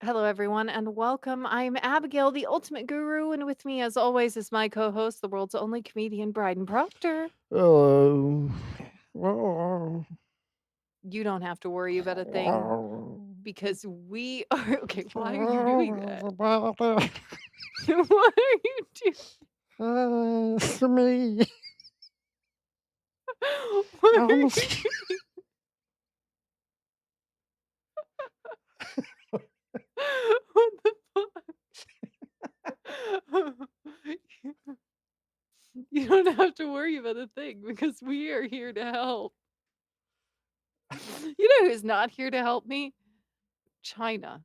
Hello, everyone, and welcome. I'm Abigail, the ultimate guru, and with me, as always, is my co host, the world's only comedian, Bryden Proctor. Hello. You don't have to worry about a thing because we are. Okay, why are you doing that? Why are you doing It's me. Why are Um, you doing What the fuck? You don't have to worry about a thing because we are here to help. You know who's not here to help me? China.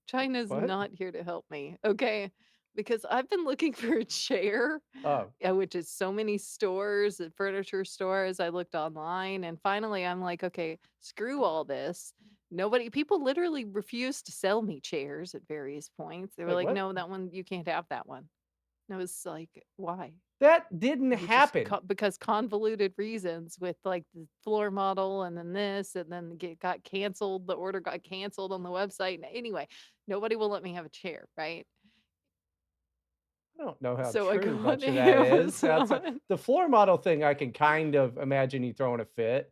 China's What? not here to help me, okay? Because I've been looking for a chair, Oh, which is so many stores and furniture stores. I looked online and finally I'm like, okay, screw all this. Nobody, people literally refused to sell me chairs at various points. They were wait, like, what? no, that one, you can't have that one. And I was like, why? That didn't They just happen. because convoluted reasons with, like, the floor model and then this, and then get got canceled, the order got canceled on the website, and anyway, nobody will let me have a chair, right? I don't know how So I go true on much of that is. Amazon. The floor model thing. I can kind of imagine you throwing a fit,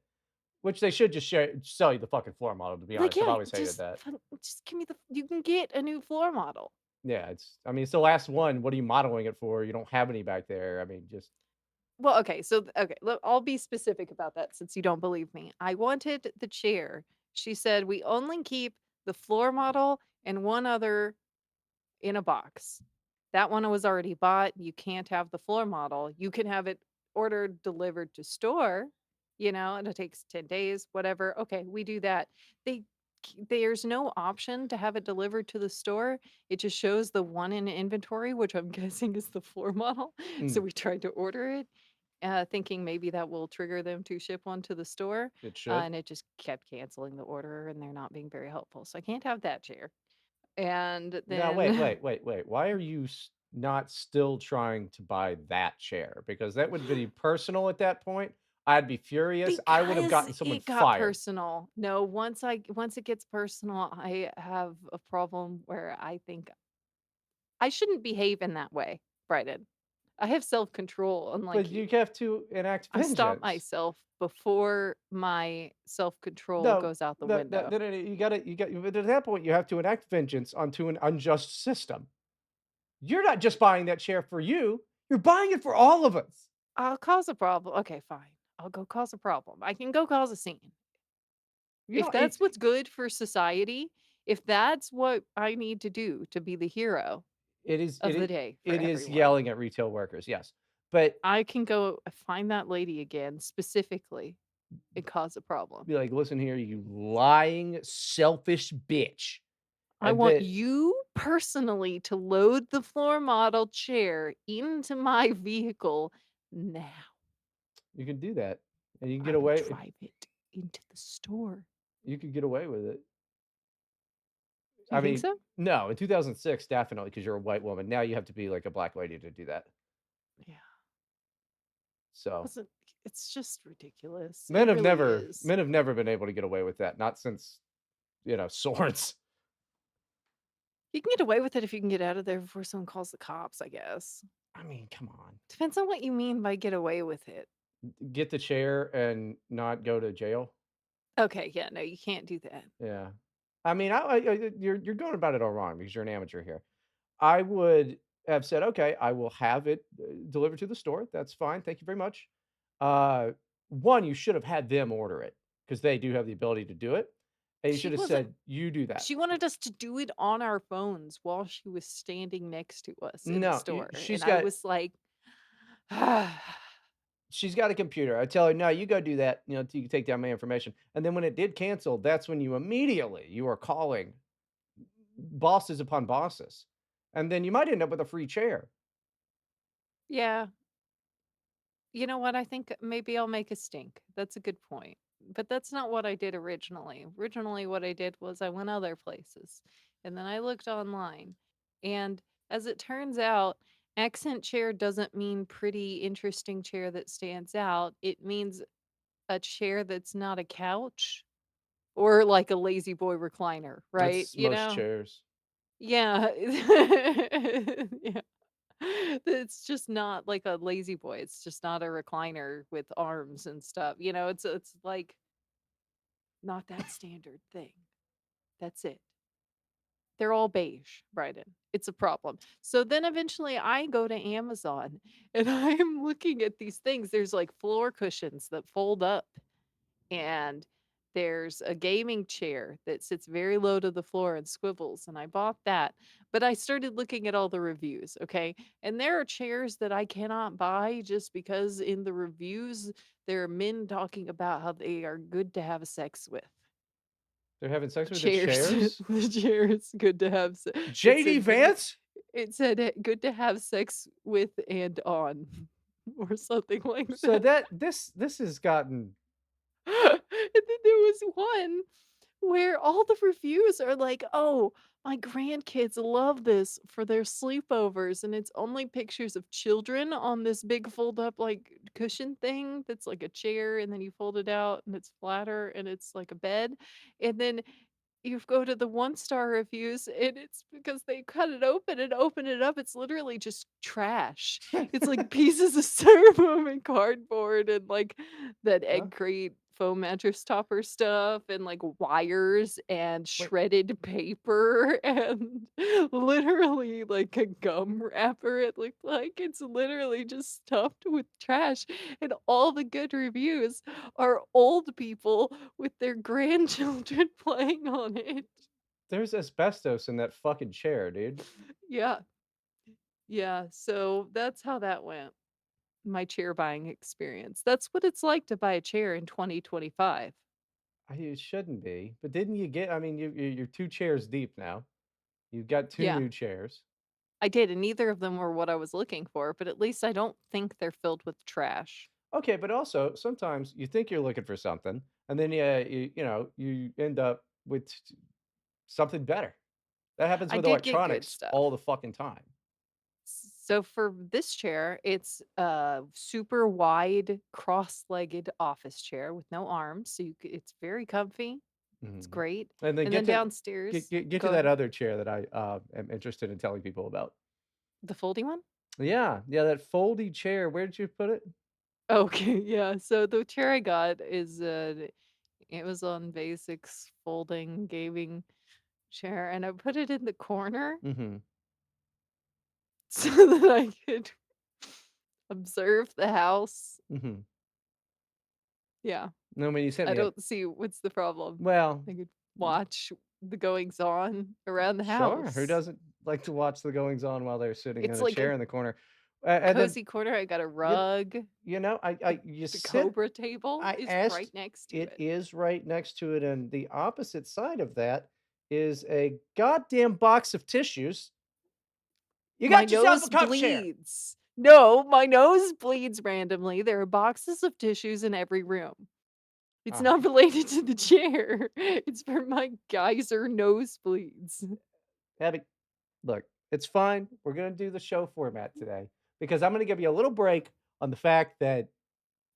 which they should just sell you the fucking floor model. To be Like, honest, I've yeah, always hated that. just give me the you can get a new floor model. Yeah, it's. I mean, it's the last one. What are you modeling it for? You don't have any back there. I mean, just Well, okay, so okay, I'll be specific about that since you don't believe me. I wanted the chair. She said, "We only keep the floor model and one other in a box." That one was already bought. You can't have the floor model. You can have it ordered, delivered to store, and it takes 10 days, whatever. Okay, we do that. They there's no option to have it delivered to the store. It just shows the one in inventory, which I'm guessing is the floor model. So mm, we tried to order it, thinking maybe that will trigger them to ship one to the store. it should. And it just kept canceling the order and they're not being very helpful. So I can't have that chair. And Now, wait, then wait, wait, wait. Why are you not still trying to buy that chair? Because that would be personal at that point. I'd be furious. I would have Because gotten someone it got fired. personal. No, once it gets personal, I have a problem where I think I shouldn't behave in that way, Bryden. I have self-control unlike But you. you have to enact I stop vengeance. myself before my self-control No, goes out the no, no, window. no, no, no, but at that point, you have to enact vengeance onto an unjust system. You're not just buying that chair for you, you're buying it for all of us. I'll cause a problem. Okay, fine. I'll go cause a problem. I can go cause a scene. You If know, it that's what's good for society, if that's what I need to do to be the hero it is of the day for it is everyone, yelling at retail workers, yes. But I can go find that lady again specifically and cause a problem. be like, "Listen here, you lying, selfish bitch." I And want then you personally to load the floor model chair into my vehicle now. you can do that, and you can I get will away drive it into the store. you could get away with it. You I think mean, so? no, in 2006, definitely, because 'cause you're a white woman. Now you have to be like a black lady to do that. Yeah. So, Wasn't It's just ridiculous. It really is. men have never been able to get away with that, not since, swords. You can get away with it if you can get out of there before someone calls the cops, I guess. I mean, come on. Depends on what you mean by get away with it. Get the chair and not go to jail? Okay, yeah, no, you can't do that. Yeah. I mean, you're going about it all wrong because you're an amateur here. I would have said, "Okay, I will have it, delivered to the store. That's fine. Thank you very much." Uh, 1, you should have had them order it because they do have the ability to do it, and you She should have wasn't said, "You do that." She wanted us to do it on our phones while she was standing next to us in the No, store, and she's I got was like, she's got a computer. I tell her, "No, you go do that, till you take down my information." And then when it did cancel, that's when you are calling bosses upon bosses, and then you might end up with a free chair. "Yeah, you know what? I think maybe I'll make a stink." That's a good point. But that's not what I did originally. Originally, what I did was I went other places, and then I looked online, and as it turns out, accent chair doesn't mean pretty, interesting chair that stands out. It means a chair that's not a couch or like a lazy boy recliner, right? That's most chairs. Yeah. Yeah. It's just not like a lazy boy, it's just not a recliner with arms and stuff, it's like not that standard thing. That's it. They're all beige, Bryden. It's a problem. So then eventually I go to Amazon and I'm looking at these things. There's like floor cushions that fold up, and there's a gaming chair that sits very low to the floor and swivels, and I bought that. But I started looking at all the reviews, okay? And there are chairs that I cannot buy just because in the reviews there are men talking about how they are good to have sex with. They're having sex with the Chairs. chairs? The chair's good to have se it JD said good Vance? it said, "Good to have sex with and on," or something like So that. that this has gotten And then there was one where all the reviews are like, "Oh, my grandkids love this for their sleepovers," and it's only pictures of children on this big fold up, like, cushion thing that's like a chair, and then you fold it out, and it's flatter, and it's like a bed, and then you go to the one-star reviews, and it's because they cut it open and open it up, it's literally just trash. It's like pieces of styrofoam and cardboard and, like, that huh? egg crate foam mattress topper stuff and, like, wires and Wait, shredded paper and literally, like, a gum wrapper, it looked like. It's literally just stuffed with trash, and all the good reviews are old people with their grandchildren playing on it. there's asbestos in that fucking chair, dude. Yeah, yeah, so that's how that went, my chair buying experience. That's what it's like to buy a chair in 2025. It shouldn't be, but didn't you get I mean, you're 2 chairs deep now. You've got 2 Yeah, new chairs. I did, and neither of them were what I was looking for, but at least I don't think they're filled with trash. Okay, but also, sometimes you think you're looking for something, and then, yeah, you end up with something better. That happens I with did get good electronics all stuff. the fucking time. So for this chair, it's a super wide cross-legged office chair with no arms, so it's very comfy. It's Mhm. great. And then And then downstairs get to go that ahead. other chair that I, am interested in telling people about. The folding one? Yeah, yeah, that foldy chair, where did you put it? Okay, yeah. So the chair I got is a Amazon Basics folding gaming chair, and I put it in the corner Mhm, so that I could observe the house. mhm. Yeah, No, when you sent I me a don't see what's the problem. well, I could watch the goings on around the sure, who house. doesn't like to watch the goings on while they're sitting in It's a like chair a in the corner? And then, cozy corner. I got a you rug. I The you the sit Cobra table I is right asked next to it it. is right next to it, and the opposite side of that is a goddamn box of tissues. You My got yourself a nose cup chair. bleeds. No, my nose bleeds randomly. There are boxes of tissues in every room. It's Alright. not related to the chair. It's for my geyser nosebleeds. Abby, look, it's fine. We're gonna do the show format today because I'm gonna give you a little break on the fact that,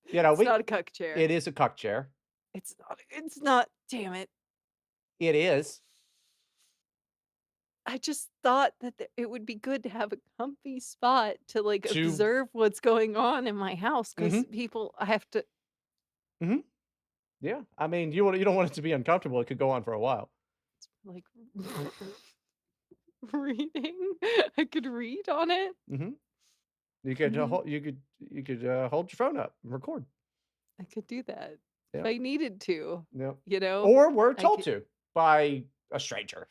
It's we not a cuck chair. it is a cuck chair. It's not, damn it. It is I just thought that it would be good to have a comfy spot to, like, to observe what's going on in my house because mhm, people I have to, mhm, yeah. I mean, you don't want it to be uncomfortable. It could go on for a while. like, reading. I could read on it. Mhm. You could, Mhm. hold your phone up and record. I could do that if Yeah, I needed to, yeah. you know? Or we're I told could. to by a stranger.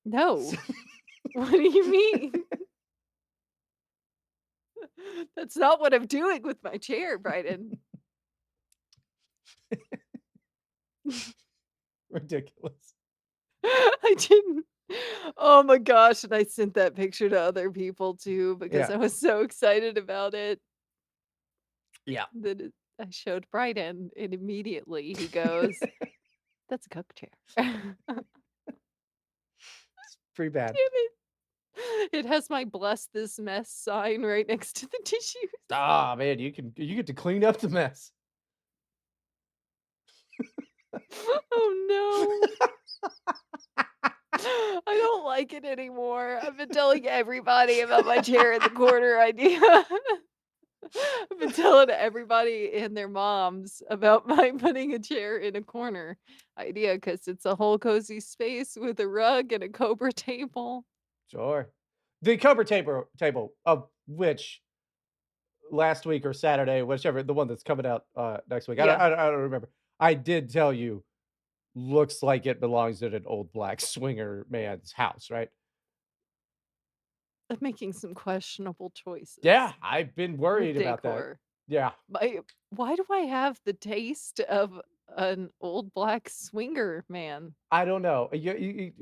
No. What do you mean? That's not what I'm doing with my chair, Bryden. Ridiculous. I didn't. Oh my gosh, and I sent that picture to other people too because Yeah, I was so excited about it yeah. that I showed Bryden, and immediately he goes, "That's a cook chair." Damn It's pretty bad. it. It has my "Bless this mess" sign right next to the tissues. Ah, man, you get to clean up the mess. Oh no. I don't like it anymore. I've been telling everybody about my chair in the corner idea. I've been telling everybody and their moms about my putting a chair in a corner idea because it's a whole cozy space with a rug and a cobra table. Sure. The cover table of which last week or Saturday, whichever the one that's coming out, next week. Yeah, I don't remember. I did tell you, looks like it belongs in an old black swinger man's house, right? I'm making some questionable choices Yeah, I've been with worried about that. decor. Yeah, My why do I have the taste of an old black swinger man? I don't know. You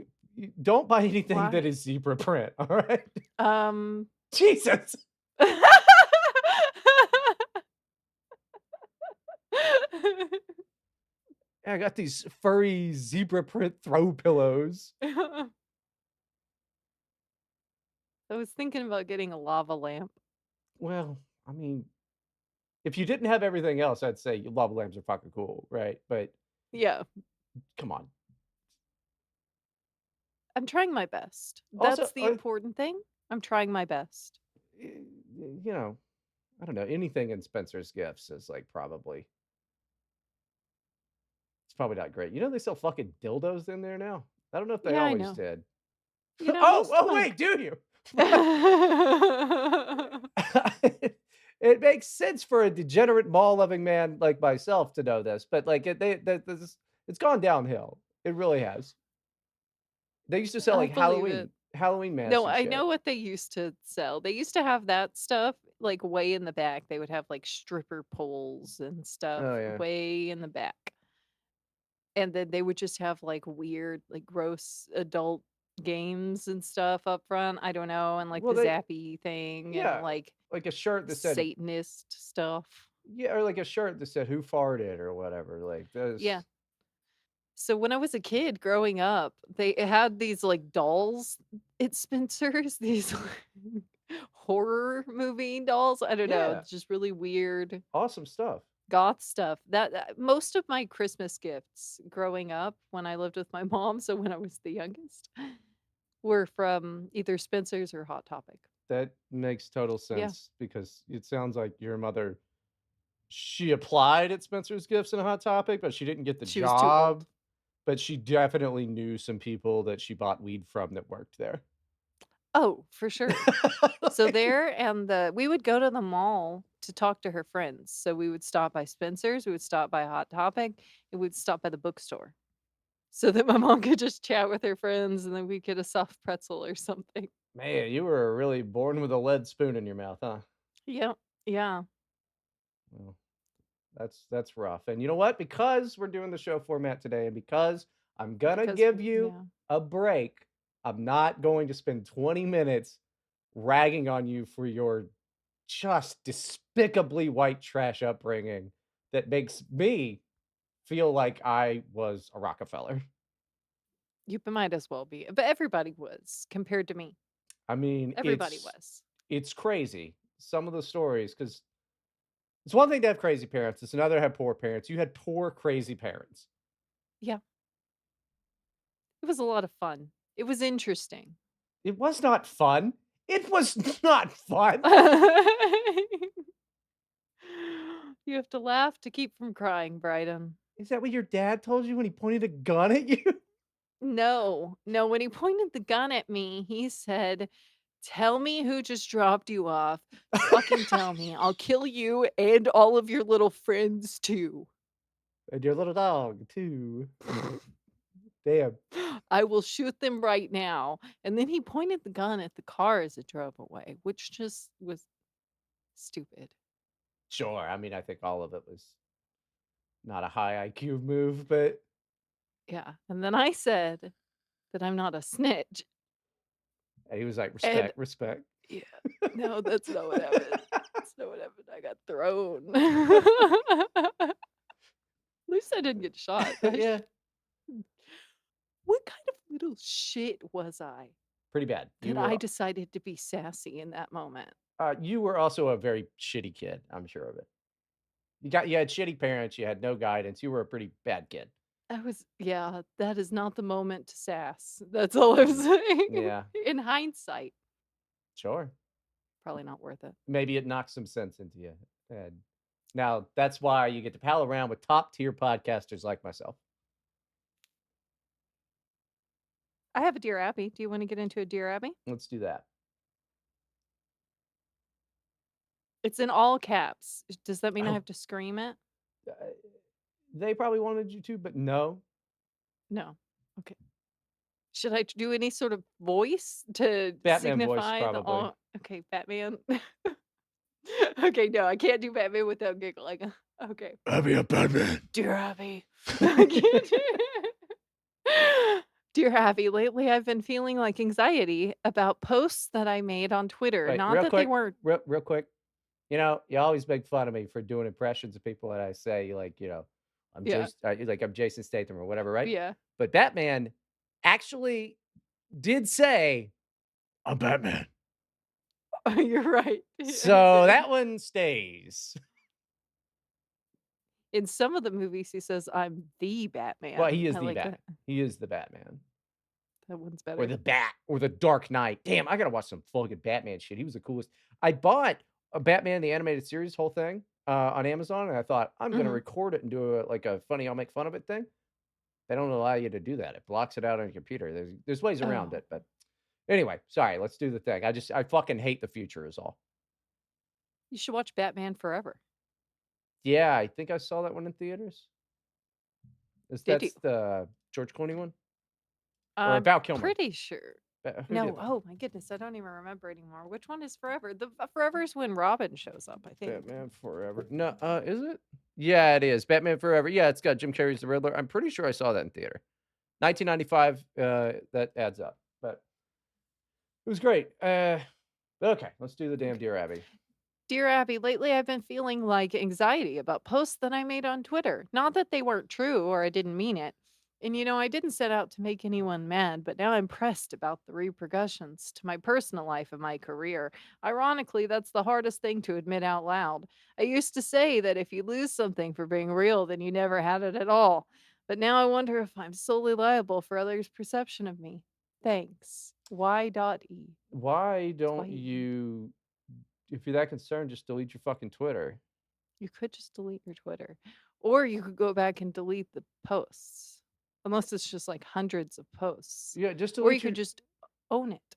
don't buy anything that Why? is zebra print, alright? Um Jesus! I got these furry zebra print throw pillows. I was thinking about getting a lava lamp. Well, I mean, if you didn't have everything else, I'd say lava lamps are fucking cool, right? But Yeah, come on. I'm trying my best. Also, That's the important thing. I'm trying my best. you know, I don't know, anything in Spencer's Gifts is, like, probably it's probably not great. You know they sell fucking dildos in there now? I don't know if they Yeah, I always know. did. You know, Oh, most of oh, my wait, do you? It makes sense for a degenerate mall-loving man like myself to know this, but, like, this it's gone downhill. It really has. They used to sell, I like, believe it. Halloween masks No, and I shit. know what they used to sell. They used to have that stuff, like, way in the back. They would have, like, stripper poles and stuff Oh, yeah. way in the back. And then they would just have, like, weird, like, gross adult games and stuff up front. I don't know, and, like, Well, the they zappy thing and, yeah, like, like a shirt that said Satanist stuff. yeah, or like a shirt that said, "Who farted?" or whatever, like, Yeah. this So when I was a kid growing up, they had these, like, dolls at Spencer's, these like, horror movie dolls. I don't know, yeah, it's just really weird awesome stuff. goth stuff. That most of my Christmas gifts growing up when I lived with my mom, so when I was the youngest, were from either Spencer's or Hot Topic. That makes total Yeah, sense because it sounds like your mother she applied at Spencer's Gifts and Hot Topic, but she didn't get the she was too old. job, but she definitely knew some people that she bought weed from that worked there. Oh, for sure. So Like, there and we would go to the mall to talk to her friends. So we would stop by Spencer's, we would stop by Hot Topic, and we'd stop by the bookstore so that my mom could just chat with her friends and then we'd get a soft pretzel or something. man, you were really born with a lead spoon in your mouth, huh? Yep. Yeah. Well, that's rough. And you know what? Because we're doing the show format today, and because I'm gonna Because give you yeah. a break, I'm not going to spend 20 minutes ragging on you for your just despicably white trash upbringing that makes me feel like I was a Rockefeller. You might as well be. But everybody was compared to me. I mean, Everybody was. it's crazy. Some of the stories, because it's one thing to have crazy parents, it's another to have poor parents. You had poor, crazy parents. Yeah. It was a lot of fun. It was interesting. It was not fun. It was not fun. You have to laugh to keep from crying, Bryden. Is that what your dad told you when he pointed a gun at you? No, no, when he pointed the gun at me, he said, "Tell me who just dropped you off. Fucking tell me. I'll kill you and all of your little friends too. And your little dog, too. Damn. I will shoot them right now." And then he pointed the gun at the car as it drove away, which just was stupid. Sure, I mean, I think all of it was not a high IQ move, but Yeah. And then I said that I'm not a snitch. and he was like, And "Respect, respect." yeah, no, that's not what happened. That's not what happened. I got thrown. At least I didn't get shot. Yeah, What kind of little shit was I pretty bad. that I decided to be sassy in that moment? You were also a very shitty kid, I'm sure of it. You had shitty parents, you had no guidance, you were a pretty bad kid. I was yeah, that is not the moment to sass. That's all I'm Mm. saying. Yeah, In hindsight, sure. probably not worth it. Maybe it knocks some sense into you. And now that's why you get to pal around with top tier podcasters like myself. I have a Dear Abby. Do you wanna get into a Dear Abby? Let's do that. It's in all caps. Does that mean I Oh, have to scream it? uh, they probably wanted you to, but no. No. Okay. Should I do any sort of voice to Batman voice, signify the probably. all okay, Batman. Okay, no, I can't do Batman without giggling. Okay. Abby a Batman. Dear Abby. I can't Dear Abby, lately I've been feeling like anxiety about posts that I made on Twitter. Wait, Not real that they quick, weren't real quick. You know, you always make fun of me for doing impressions of people that I say, like, yeah, I'm Jason Statham or whatever, right? yeah. But Batman actually did say, "I'm Batman." You're right. I So did. that one stays. In some of the movies, he says, "I'm the Well, Batman." he is I the like that. Batman. He is the Batman. That one's Or better. the Bat or the Dark Knight. Damn, I gotta watch some fucking Batman shit. He was the coolest. I bought a Batman the Animated Series whole thing, on Amazon, and I thought, "I'm gonna Mhm. record it and do a like, a funny I'll make fun of it thing." They don't allow you to do that. It blocks it out on your computer. There's ways around Oh, it, but anyway, sorry, let's do the thing. I fucking hate the future is all. you should watch Batman Forever. Yeah, I think I saw that one in theaters. Is Did you? that's the George Clooney one? Or I'm Val Kilmer? pretty sure. Who No, did that? oh my goodness, I don't even remember anymore. Which one is Forever? The Forever is when Robin shows up, I think. Batman Forever. No, is it? Yeah, it is. Batman Forever. Yeah, it's got Jim Carrey's the Riddler. I'm pretty sure I saw that in theater. 1995, that adds up. But it was great. Okay, let's do the damn Okay. Dear Abby. Dear Abby, lately I've been feeling like anxiety about posts that I made on Twitter. Not that they weren't true or I didn't mean it. And I didn't set out to make anyone mad, but now I'm pressed about the repercussions to my personal life and my career. Ironically, that's the hardest thing to admit out loud. I used to say that if you lose something for being real, then you never had it at all. But now I wonder if I'm solely liable for others' perception of me. Thanks. Y.E. Why It's don't Y-E. you, if you're that concerned, just delete your fucking Twitter? You could just delete your Twitter, or you could go back and delete the posts, unless it's just, like, hundreds of posts, Yeah, just or you delete could your. just own it.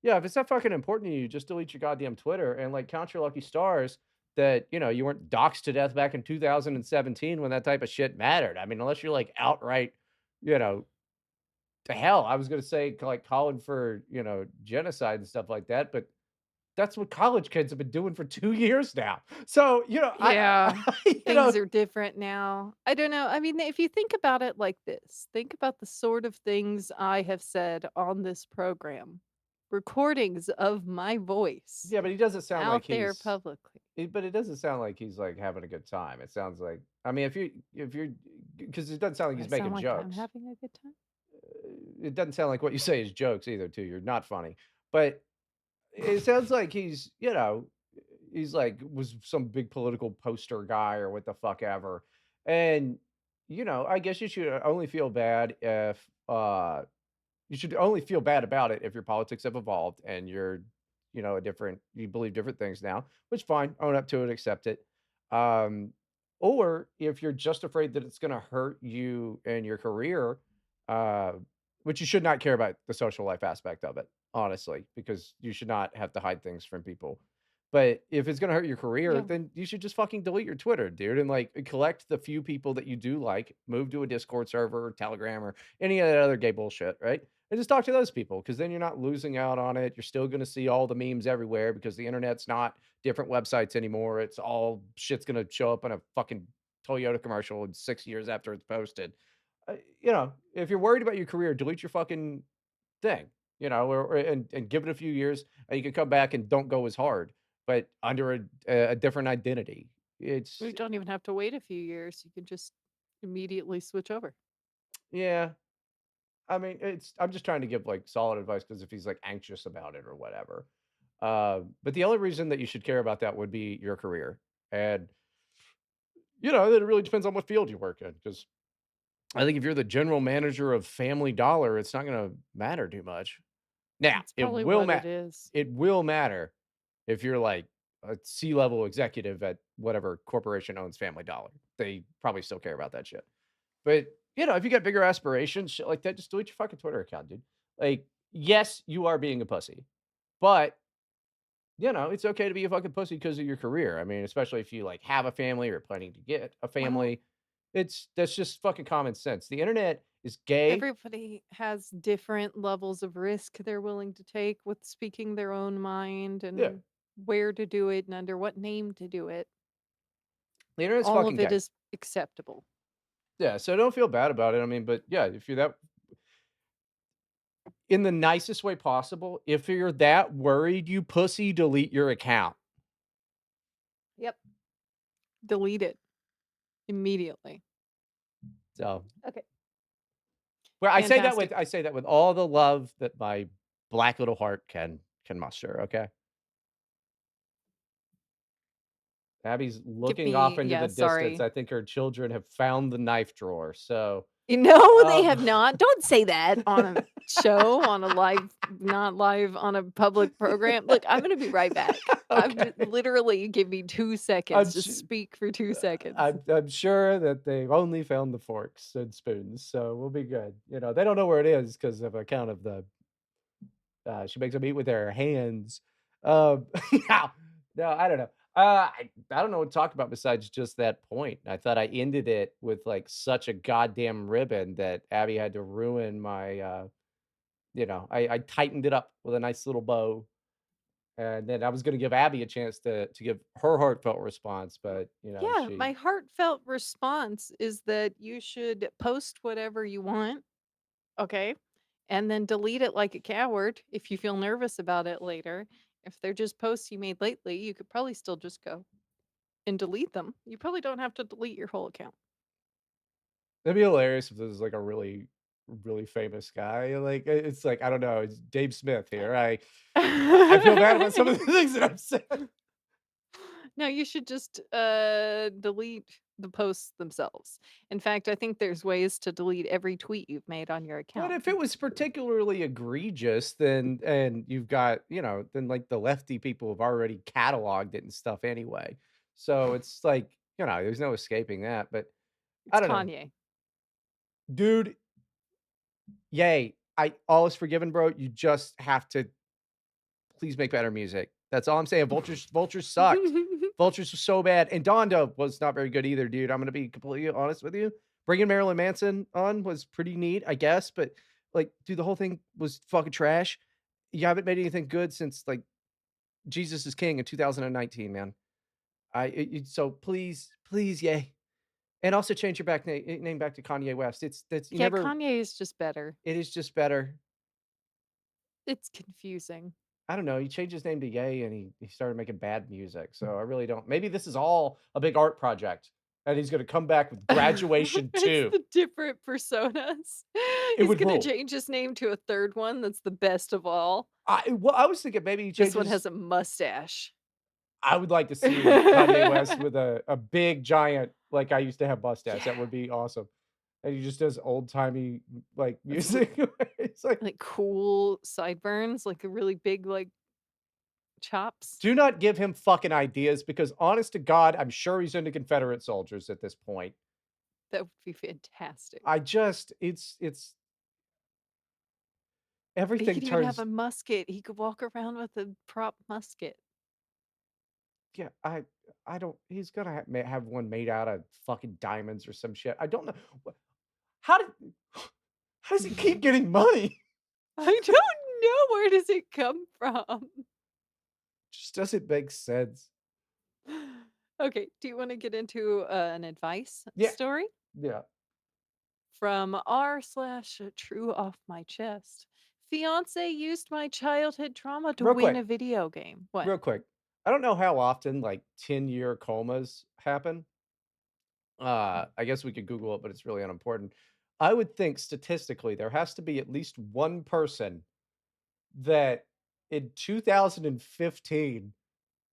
Yeah, if it's that fucking important to you, just delete your goddamn Twitter and like count your lucky stars that you weren't doxxed to death back in 2017 when that type of shit mattered. I mean, unless you're like outright, you know, to hell, I was gonna say like calling for genocide and stuff like that, but that's what college kids have been doing for 2 years now. So Yeah, you things know, are different now. I don't know, I mean, if you think about it like this, think about the sort of things I have said on this program, recordings of my voice yeah, but he doesn't sound like out there he's. publicly. But it doesn't sound like he's like having a good time. It sounds like I mean, if you're because it doesn't sound like Do I he's sound making like I'm jokes. having a good time? It doesn't sound like what you say is jokes either, too. You're not funny. But it sounds like he's like was some big political poster guy or what the fuck ever. And I guess you should only feel bad if you should only feel bad about it if your politics have evolved and you're, you believe different things now, which fine, own up to it, accept it. Um, or if you're just afraid that it's going to hurt you and your career, uh, which you should not care about the social life aspect of it, honestly, because you should not have to hide things from people. But if it's going to hurt your career, Yeah. then you should just fucking delete your Twitter, dude, and like collect the few people that you do like, move to a Discord server or Telegram or any of that other gay bullshit, right? And just talk to those people because then you're not losing out on it. You're still going to see all the memes everywhere because the internet's not different websites anymore. It's all shit's going to show up in a fucking Toyota commercial in 6 years after it's posted. If you're worried about your career, delete your fucking thing, and give it a few years and you can come back and don't go as hard, but under a different identity. We It's, don't even have to wait a few years, you can just immediately switch over. yeah. I mean, I'm just trying to give, like, solid advice because if he's, like, anxious about it or whatever. But the only reason that you should care about that would be your career, and, then it really depends on what field you work in. Because I think if you're the general manager of Family Dollar, it's not gonna matter too much. Now, That's probably what it is. it will matter if you're like a C-level executive at whatever corporation owns Family Dollar. They probably still care about that shit. But, if you got bigger aspirations, shit like that, just delete your fucking Twitter account, dude. Like, yes, you are being a pussy, but, it's okay to be a fucking pussy because of your career. I mean, especially if you, like, have a family or planning to get a Well, family. That's just fucking common sense. The internet is gay. everybody has different levels of risk they're willing to take with speaking their own mind Yeah, and where to do it and under what name to do it. the internet's All fucking of it gay. is acceptable. Yeah, so don't feel bad about it. I mean, but yeah, if you're that in the nicest way possible, if you're that worried, you pussy, delete your account. Yep. Delete it immediately. So, Okay. well, Fantastic. I say that with all the love that my black little heart can muster, okay? Abby's Give looking off me into yeah, the distance. sorry. I think her children have found the knife drawer. So, No, they um have not. Don't say that on a show, on a live not live on a public program. Look, I'm gonna be right back. I'm okay. just literally give me 2 I'm seconds. Just su speak for 2 seconds. I'm sure that they've only found the forks and spoons, so we'll be good. They don't know where it is because of account of the she makes them eat with their hands. No, no, I don't know. I don't know what to talk about besides just that point. I thought I ended it with like such a goddamn ribbon that Abby had to ruin my. I tightened it up with a nice little bow, and then I was going to give Abby a chance to give her heartfelt response, but Yeah, she my heartfelt response is that you should post whatever you want, okay? And then delete it like a coward if you feel nervous about it later. If they're just posts you made lately, you could probably still just go and delete them. You probably don't have to delete your whole account. It'd be hilarious if this is like a really, really famous guy. Like it's like I don't know, it's Dave Smith here. I feel bad about some of the things that I've said. No, you should just delete the posts themselves. In fact, I think there's ways to delete every tweet you've made on your But account. if it was particularly egregious, then and you've got, then like the lefty people have already cataloged it and stuff anyway. So it's like, there's no escaping that. But I It's don't know. Kanye. Dude, yay. All is forgiven, bro. You just have to please make better music. That's all I'm saying. Vultures sucked. Vultures was so bad. And Donda was not very good either, dude. I'm gonna be completely honest with you. Bringing Marilyn Manson on was pretty neat, I guess, but like, dude, the whole thing was fucking trash. You haven't made anything good since like Jesus is King in 2019, man. So please, please, yay. And also change your name back to Kanye West. That's you Yeah, never Kanye is just better. it is just better. It's confusing. I don't know, he changed his name to Ye and he started making bad music, so I really don't maybe this is all a big art project, and he's gonna come back with Graduation It's 2. the different personas. It He's would gonna rule. change his name to a third one that's the best of all. I was thinking maybe he This one changes has a mustache. I would like to see Kanye West with a big giant like I used to have mustache, that Yeah. would be awesome, and he just does old-timey, like, It's l music. It's like, like cool sideburns, like a really big, like, chops. do not give him fucking ideas because honest to God, I'm sure he's into Confederate soldiers at this point. That would be fantastic. I just it's He everything could even have turns a musket. He could walk around with a prop musket. yeah, I don't he's gonna have one made out of fucking diamonds or some shit. I don't know. Wha how did how does he keep getting money? I don't know, where does it come from? Just doesn't make sense. Okay, do you wanna get into, an advice Yeah, story? yeah. From r/true off my chest. Fiance used my childhood trauma to Real win quick, a video game. What? real quick. I don't know how often, like, 10-year comas happen. I guess we could Google it, but it's really unimportant. I would think statistically, there has to be at least one person that in 2015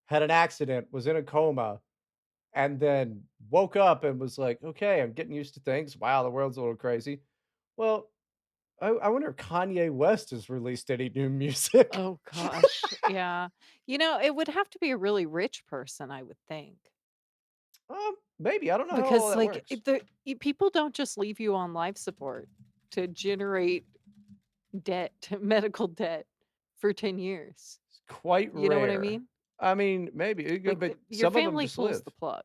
had an accident, was in a coma, and then woke up and was like, "Okay, I'm getting used to things. Wow, the world's a little crazy." Well, I wonder if Kanye West has released any new music. Oh gosh, yeah. It would have to be a really rich person, I would think. Maybe, I don't know how all Because, that like, works. people don't just leave you on life support to generate debt, medical debt for 10 years. It's quite You know what I rare. mean? I mean, maybe, Like, but your some of them family just pulls live. the plug.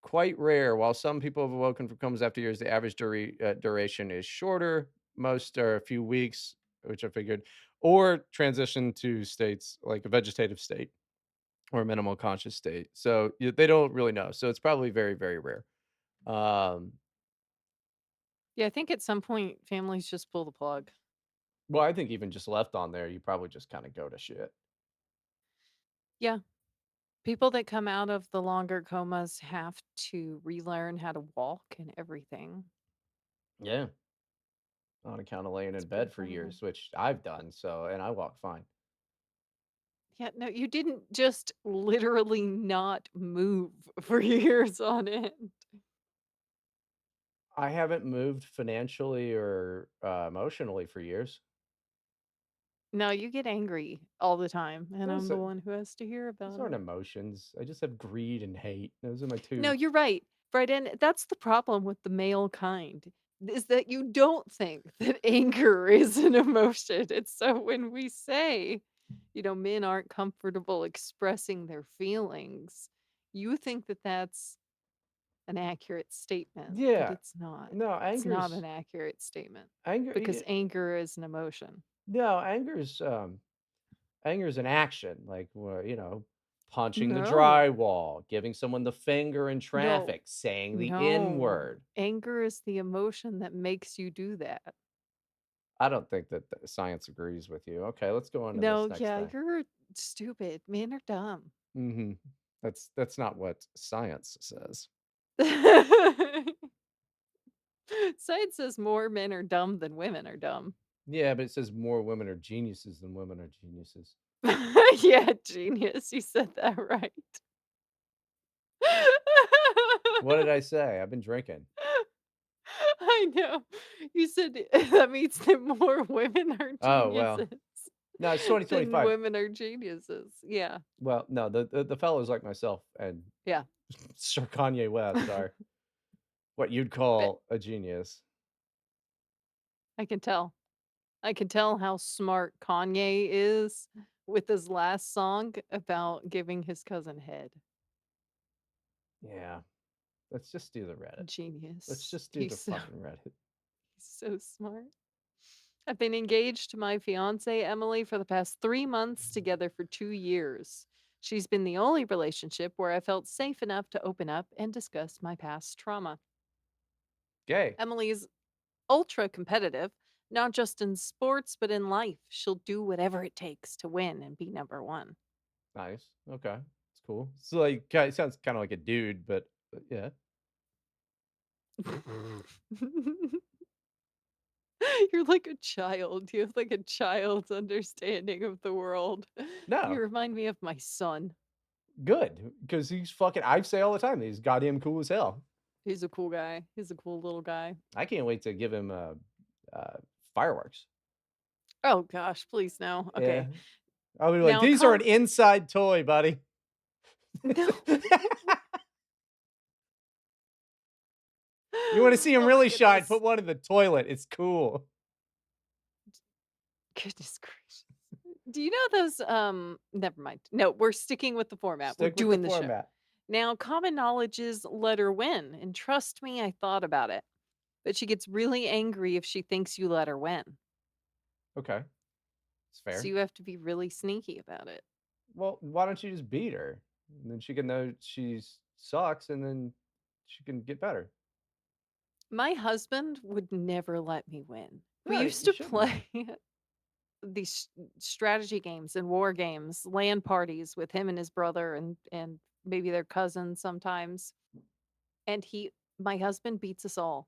Quite rare. While some people have awoken from comas after years, the average duration is shorter. Most are a few weeks, which I figured, or transition to states like a vegetative state or a minimal conscious state. So they don't really know. So it's probably very, very rare. Um, Yeah, I think at some point, families just pull the plug. well, I think even just left on there, you probably just kind of go to shit. Yeah. People that come out of the longer comas have to relearn how to walk and everything. Yeah. On account of laying It's in pretty bed for funny. years, which I've done. So, and I walk fine. Yeah, no, you didn't just literally not move for years on end. I haven't moved financially or emotionally for years. No, you get angry all the time, and I'm Those the one who has to hear Those about aren't it. emotions. I just have greed and hate. Those are my No, 2. you're right, Bryden. That's the problem with the male kind, is that you don't think that anger is an emotion. It's so when we say, men aren't comfortable expressing their feelings, you think that that's an accurate statement, but Yeah. it's not. No, It's not an accurate statement because yeah, anger is an emotion. no, anger is an action, like, punching the No, drywall, giving someone the finger in no, traffic, saying the N no. word. Anger is the emotion that makes you do that. I don't think that the science agrees with you. Okay, let's go on to No, this next yeah, thing. you're stupid. Men are dumb. Mhm. That's not what science says. Science says more men are dumb than women are dumb. Yeah, but it says more women are geniuses than women are geniuses. Yeah, genius. You said that right. What did I say? I've been drinking. I know. You said that means that more women are Oh, well. geniuses No, it's than 2025. women are geniuses. Yeah. Well, no, the fellows like myself and Yeah. Sir Kanye West are what you'd But call a genius. I can tell. I can tell how smart Kanye is with his last song about giving his cousin head. Yeah. Let's just do the Reddit. Let's Genius. just do the fucking Reddit. He's so smart. I've been engaged to my fiance Emily for the past 3 months, together for 2 years. She's been the only relationship where I felt safe enough to open up and discuss my past trauma. Gay. Emily is ultra competitive, not just in sports, but in life. She'll do whatever it takes to win and be number one. Nice. Okay. It's cool. So like it sounds kind of like a dude, but yeah. You're like a child. You have like a child's understanding of the world. You No. remind me of my son. Good. Because he's fucking I say all the time that he's goddamn cool as hell. He's a cool guy. He's a cool little guy. I can't wait to give him uh fireworks. Oh gosh, please no. Yeah. Okay. I'll be like, Now these are an come inside toy, buddy. no. You want to see him Oh my really shine? goodness. Put one in the toilet. It's cool. Goodness gracious. Do you know those never mind. No, we're sticking with the format. We're Stick with the doing the show. format. Now, common knowledge is let her win, and trust me, I thought about it. But she gets really angry if she thinks you let her win. Okay. It's So fair. you have to be really sneaky about it. Well, why don't you just beat her? And then she can know she sucks and then she can get better. My husband would never let me win. We No, used you to shouldn't. play these strategy games and war games, land parties with him and his brother and maybe their cousin sometimes. And my husband beats us all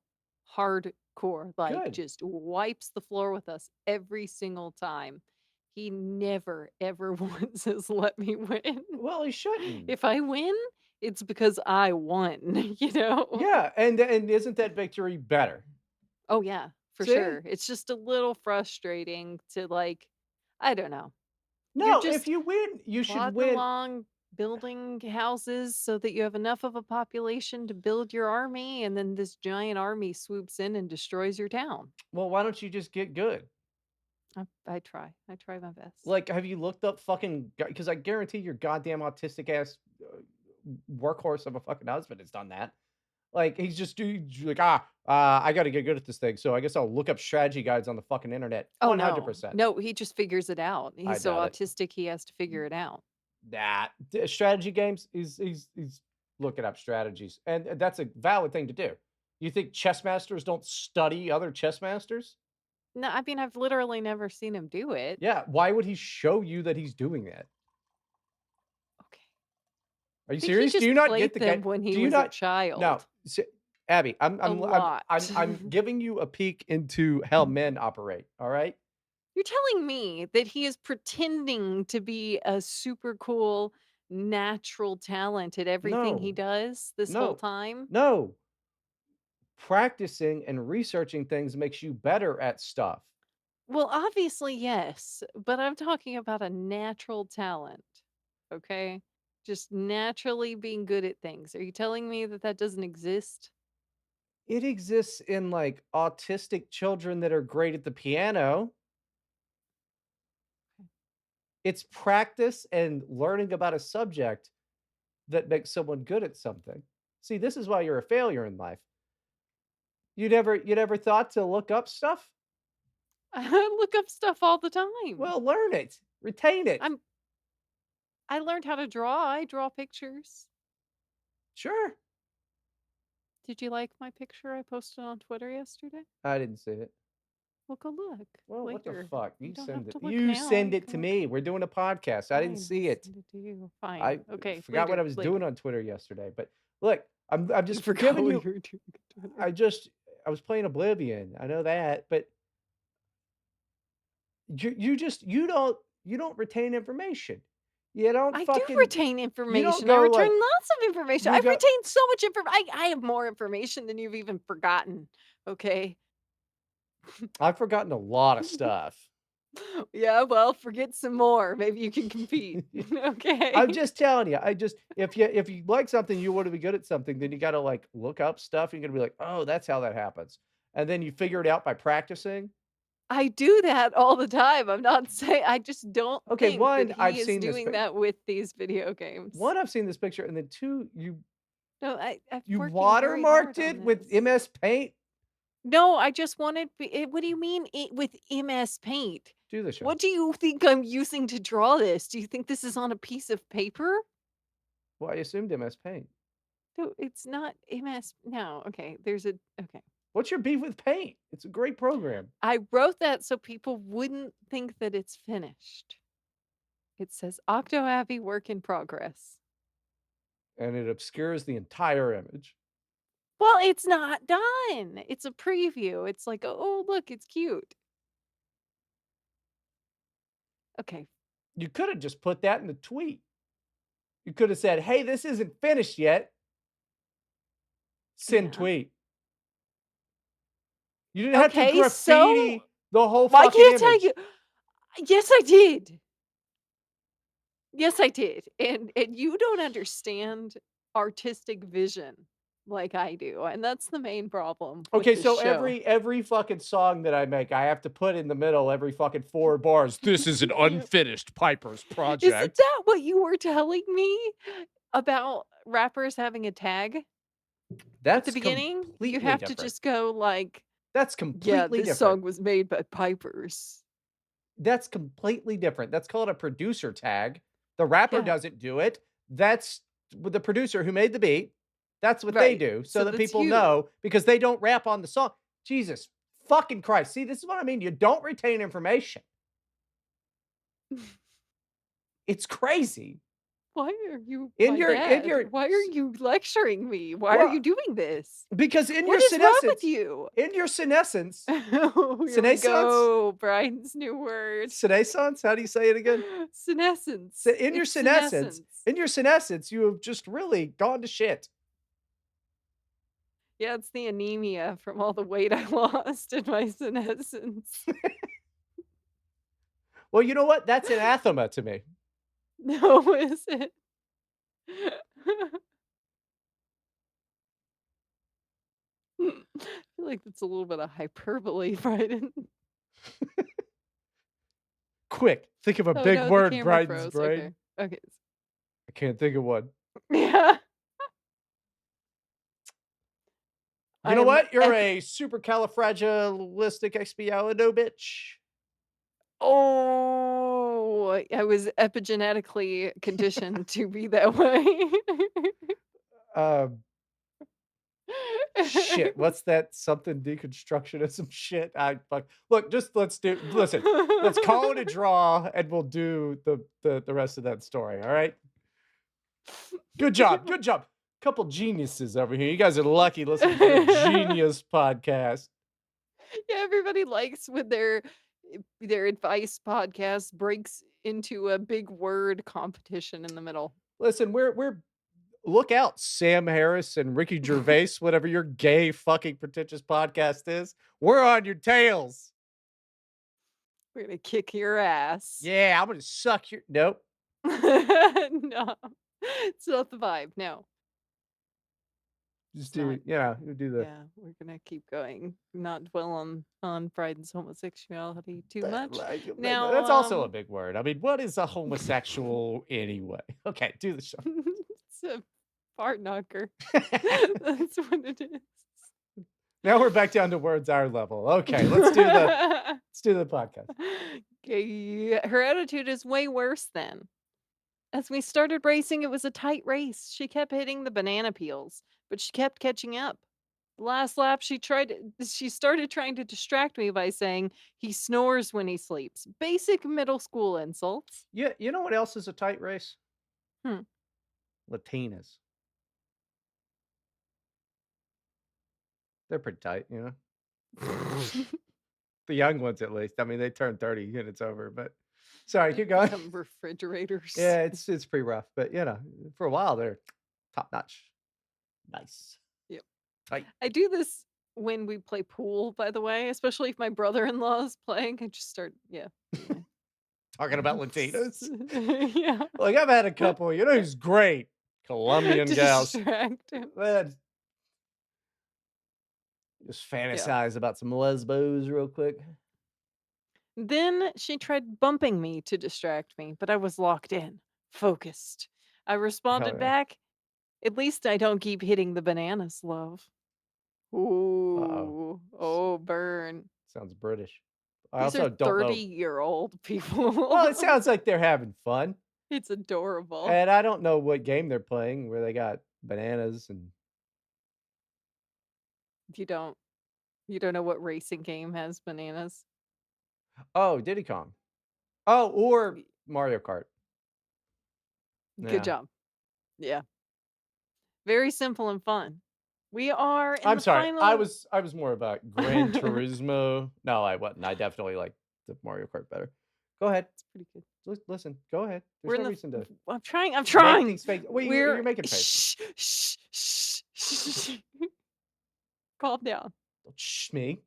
hardcore, like Good. just wipes the floor with us every single time. He never ever once has let me win. Well, he shouldn't. If I win, It's because I won, you know? Yeah, and isn't that victory better? Oh, yeah, for See? sure. It's just a little frustrating to, like, I don't know. You're No, if just you win, you should plodding win. along, building houses so that you have enough of a population to build your army, and then this giant army swoops in and destroys your town. Well, why don't you just get good? I try. I try my best. Like, have you looked up fucking because I guarantee your goddamn autistic ass, workhorse of a fucking husband has done that. Like, he's just like, I gotta get good at this thing, so I guess I'll look up strategy guides on the fucking internet." Oh, no. 100%. No, he just figures it out. I He's so doubt it. autistic, he has to figure it out. Nah, strategy games, he's looking up strategies, and that's a valid thing to do. You think chess masters don't study other chess masters? No, I mean, I've literally never seen him do it. Yeah, why would he show you that he's doing that? Okay. Are you I think he serious? Do you just not get played the guy? them when he Do you was a not No, child. Abby, A lot. I'm giving you a peek into how men operate, alright? You're telling me that he is pretending to be a super cool natural talent at everything he No, does this whole no, time? no. Practicing and researching things makes you better at stuff. Well, obviously, yes, but I'm talking about a natural talent, okay? Just naturally being good at things. Are you telling me that that doesn't exist? It exists in, like, autistic children that are great at the piano. It's practice and learning about a subject that makes someone good at something. See, this is why you're a failure in life. You never thought to look up stuff? I look up stuff all the time. Well, learn it. Retain it. I'm I learned how to draw. I draw pictures. Sure. Did you like my picture I posted on Twitter yesterday? I didn't see it. Well, go look Well, what the later. fuck? You You don't send have it. to look You now. send You it can to look. me. We're doing a podcast. I didn't Fine, I'll see it. send it to you. Fine. I Okay, forgot what I later, was doing later. on Twitter yesterday, but look, I'm You just forgot giving what you you were doing on Twitter. I just I was playing Oblivion. I know that, but you don't retain information. You don't I do fucking retain you don't information. I go return like lots of information. you I've go retained so much information. I have more information than you've even forgotten. Okay. I've forgotten a lot of stuff. Yeah, well, forget some more. Maybe you can compete. I'm Okay. just telling you, I just if you like something, you wanna be good at something, then you gotta, like, look up stuff, you're gonna be like, "Oh, that's how that happens." And then you figure it out by practicing. I do that all the time. I'm not saying I just don't Okay, think that 1, he I've is seen this doing pic that with these video games. 1, I've seen this picture, and then 2, No, I'm you working very hard watermarked on it with this. MS Paint? No, I just wanted what do you mean with MS Paint? Do the show. What do you think I'm using to draw this? Do you think this is on a piece of paper? Well, I assumed MS Paint. No, it's not MS. No, okay. There's a okay. What's your beef with Paint? It's a great program, I wrote that so people wouldn't think that it's finished. It says Octo Abbey work in progress. and it obscures the entire image. Well, it's not done. It's a preview. It's like, oh, look, it's cute. Okay. You coulda just put that in the tweet. You coulda said, "Hey, this isn't finished yet. Send Yeah. tweet." You didn't have to Okay. So graffiti the whole why fucking can't I image. get yes, I did. Yes, I did, and you don't understand artistic vision like I do, and that's the main problem with Okay, this so show. every fucking song that I make, I have to put in the middle every fucking 4 bars, "This is an unfinished Piper's Isn't project." that what you were telling me about rappers having a tag at the That's beginning? You completely have to different. just go like, That's "Yeah, completely this different. song was made by Pipers." That's completely different. That's called a producer tag. The rapper Yeah, doesn't do it. That's with the producer who made the beat. That's what they right. do so So that that's people you. know because they don't rap on the song. Jesus fucking Christ. See, this is what I mean. You don't retain information. It's crazy. Why are you In my your dad? Why are you lecturing me? Why are well, you doing this? because in What your is wrong with senescence you? in your senescence Oh, here we senescence? go. Bryden's new word. Senescence? How do you say it again? Senescence. It's senescence. In your senescence, you have just really gone to shit. Yeah, it's the anemia from all the weight I lost in my senescence. Well, you know what? That's anathema to me. No, is it? I feel like that's a little bit of hyperbole, Bryden. Quick, think of a Oh big no, the word, camera Bryden's froze. Okay. brain. Okay. I can't think of one. Yeah. You I know am what? You're ep a supercalifragilisticexpialidocious. Oh, I was epigenetically conditioned to be that way. Um, shit. What's that something deconstructionism shit? I fuck. Look, just listen. Let's call it a draw, and we'll do the rest of that story. All right. Good job. Good job. Couple geniuses over here. You guys are lucky listening to the Genius podcast. Yeah, everybody likes when their advice podcast breaks into a big word competition in the middle. Listen, we're look out, Sam Harris and Ricky Gervais, whatever your gay fucking pretentious podcast is. We're on your tails. We're gonna kick your ass. Yeah, I'm gonna suck your nope. No, it's not the vibe. No, Just it's not. do yeah, you do the Yeah, we're gonna keep going. Not dwell on Bryden's homosexuality too that much. like, Now, that's also a big word. I mean, what is a homosexual anyway? Okay, do the show. it's a fart knocker. That's what it is. Now we're back down to words our level. Okay, let's do the podcast. Okay, her attitude is way worse then. As we started racing, it was a tight race. She kept hitting the banana peels, but she kept catching up. The last lap, she started trying to distract me by saying he snores when he sleeps. Basic middle school insults. Yeah, you know what else is a tight race? Hmm. Latinas. They're pretty tight, you know. The young ones, at least. I mean, they turn 30 and it's over. But sorry, keep going. Become refrigerators. Yeah, it's pretty rough, but for a while they're top notch. Nice. Yep. Tight. I do this when we play pool, by the way, especially if my brother-in-law is playing. I just start, yeah. Anyway. Talking about Latinas. Yeah. Like I've had a couple, who's great? Colombian To gals. distract him. Man, just Yeah. fantasize about some lesbos real quick. Then she tried bumping me to distract me, but I was locked in, focused. I Hell responded yeah. back, "At least I don't keep hitting the bananas, love." Uh-oh. Ooh. Oh, burn. Sounds British. I These are also don't know. 30-year-old Well, it people. sounds like they're having fun. It's adorable. And I don't know what game they're playing where they got bananas and You don't you don't know what racing game has bananas? oh, Diddy Kong. Oh, or Y Mario Kart. Good Yeah. job. Yeah. Very simple and fun. We are in I'm the sorry. I final. was I was more about Gran Turismo. No, I wasn't. I definitely like the Mario Kart better. Go ahead. It's pretty good. Listen. Go ahead. We're There's no in the reason to I'm make trying. these face. Well, you're We're making faces. shh, shh, shh, shh. Calm down. Don't shh me.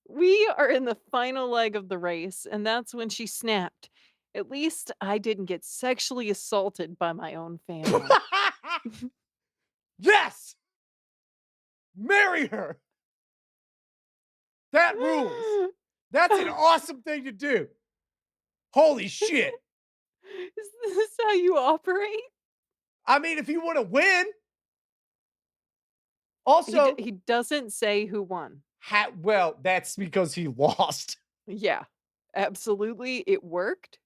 We are in the final leg of the race, and that's when she snapped. At least I didn't get sexually assaulted by my own family. Yes, marry her. That rules. That's an awesome thing to do. Holy shit. Is this how you operate? I mean, if you want to win, also, He doesn't say who won. well, that's because he lost. Yeah, absolutely, it worked.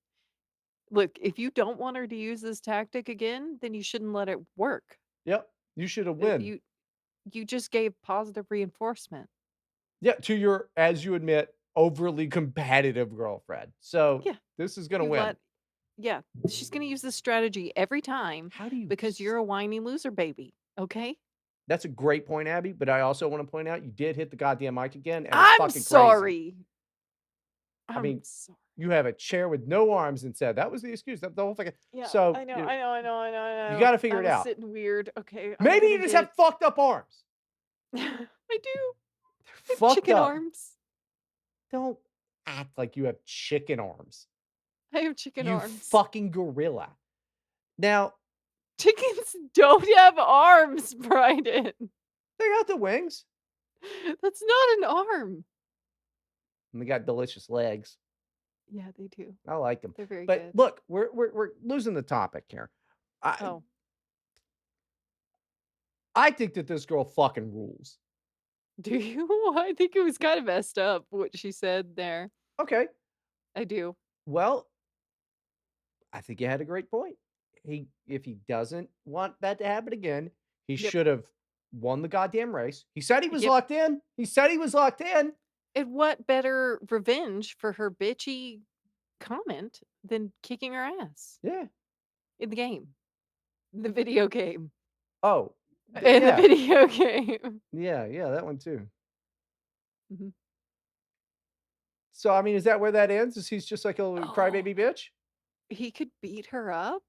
Look, if you don't want her to use this tactic again, then you shouldn't let it work. Yep, you should have Uh, win. you you just gave positive reinforcement. Yeah, to your, as you admit, overly competitive girlfriend. So Yeah, this is gonna you win. Yeah, she's gonna use this strategy every time How do you because you're a whiny loser baby, okay? That's a great point, Abby, but I also wanna point out you did hit the goddamn mic again, and it's I'm fucking crazy. sorry. I I'm mean, sorry. you have a chair with no arms and said, "That was the excuse." That the whole thing Yeah, so, I know, I know, I know, I know, I you know. gotta I figure it was out. sitting weird. Okay, I'm Maybe you gonna just have get fucked up arms. I do. I have Fucked chicken up. arms. Don't act like you have chicken arms. I have chicken You arms. fucking gorilla. Now, Chickens don't have arms, Bryden. they got the wings, That's not an arm. and they got delicious legs. Yeah, they do. I like them. They're very But good. look, we're losing the topic here. I Oh, I think that this girl fucking rules. do you? I think it was kind of messed up what she said there. Okay, I do. well, I think you had a great point. If he doesn't want that to happen again, he Yep. should have won the goddamn race. He said he was Yep. locked in. He said he was locked in. And what better revenge for her bitchy comment than kicking her ass Yeah. in the game, the video game, Oh, in the yeah. video game. Yeah, yeah, that one too. Mhm. So, I mean, is that where that ends? Is he's just like a little Oh, crybaby bitch? he could beat her up,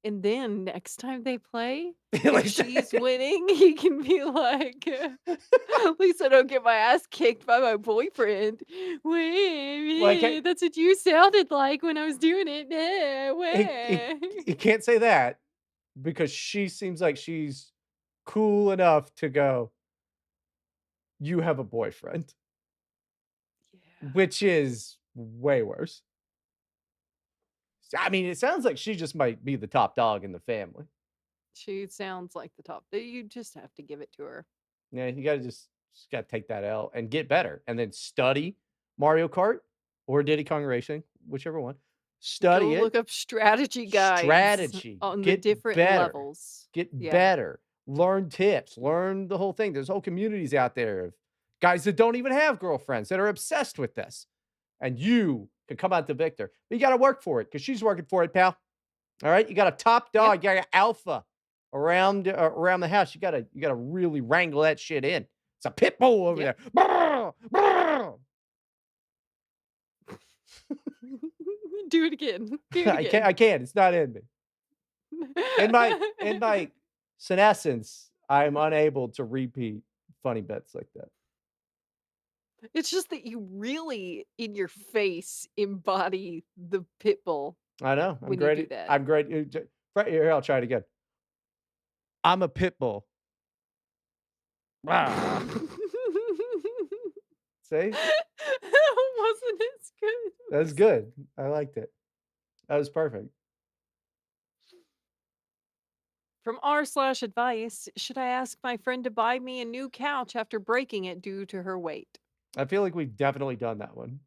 and then next time they play, if Like, she's winning, he can be like, "At least I don't get my ass kicked by my boyfriend." like, Wait, that's what you sounded like when I was doing it. he Wait. he can't say that because she seems like she's cool enough to go, "You have a boyfriend," Yeah. which is way worse. I mean, it sounds like she just might be the top dog in the family. She sounds like the top. You just have to give it to her. Yeah, you gotta just gotta take that L and get better, and then study Mario Kart or Diddy Kong Racing, whichever one. Go Study look it, up strategy guides strategy, on the get different better, levels. get Yeah. better, learn tips, learn the whole thing. There's whole communities out there of guys that don't even have girlfriends that are obsessed with this, and you could come out the victor. But you gotta work for it because she's working for it, pal. All right, you got a top Yep. dog, you got alpha around the house. You gotta really wrangle that shit in. It's a pit bull over Yep. there. Brr, brr. Do it again. Do it I can't. again. I can't. It's not in me. In my senescence, I'm unable to repeat funny bits like that. It's just that you really, in your face, embody the pit bull I know. I'm when you great. do that. I'm great. Right here, I'll try it again. I'm a pit bull. Rah. See, That wasn't as good. that's good. I liked it. That was perfect. From r/advice, should I ask my friend to buy me a new couch after breaking it due to her weight? I feel like we've definitely done that one.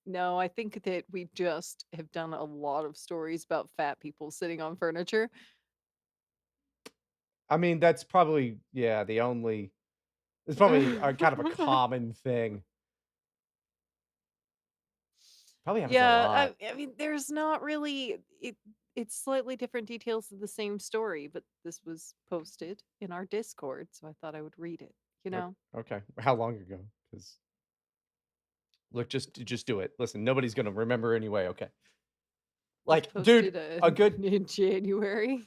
No, I think that we just have done a lot of stories about fat people sitting on furniture. I mean, that's probably yeah, the only it's probably a kind of a common thing. Probably happens a Yeah, lot. I mean, there's not really it's slightly different details of the same story, but this was posted in our Discord, so I thought I would read it, you O know? okay. How long ago? Because look, just do it. Listen, nobody's gonna remember anyway, okay? It was Like, dude, posted a good in January.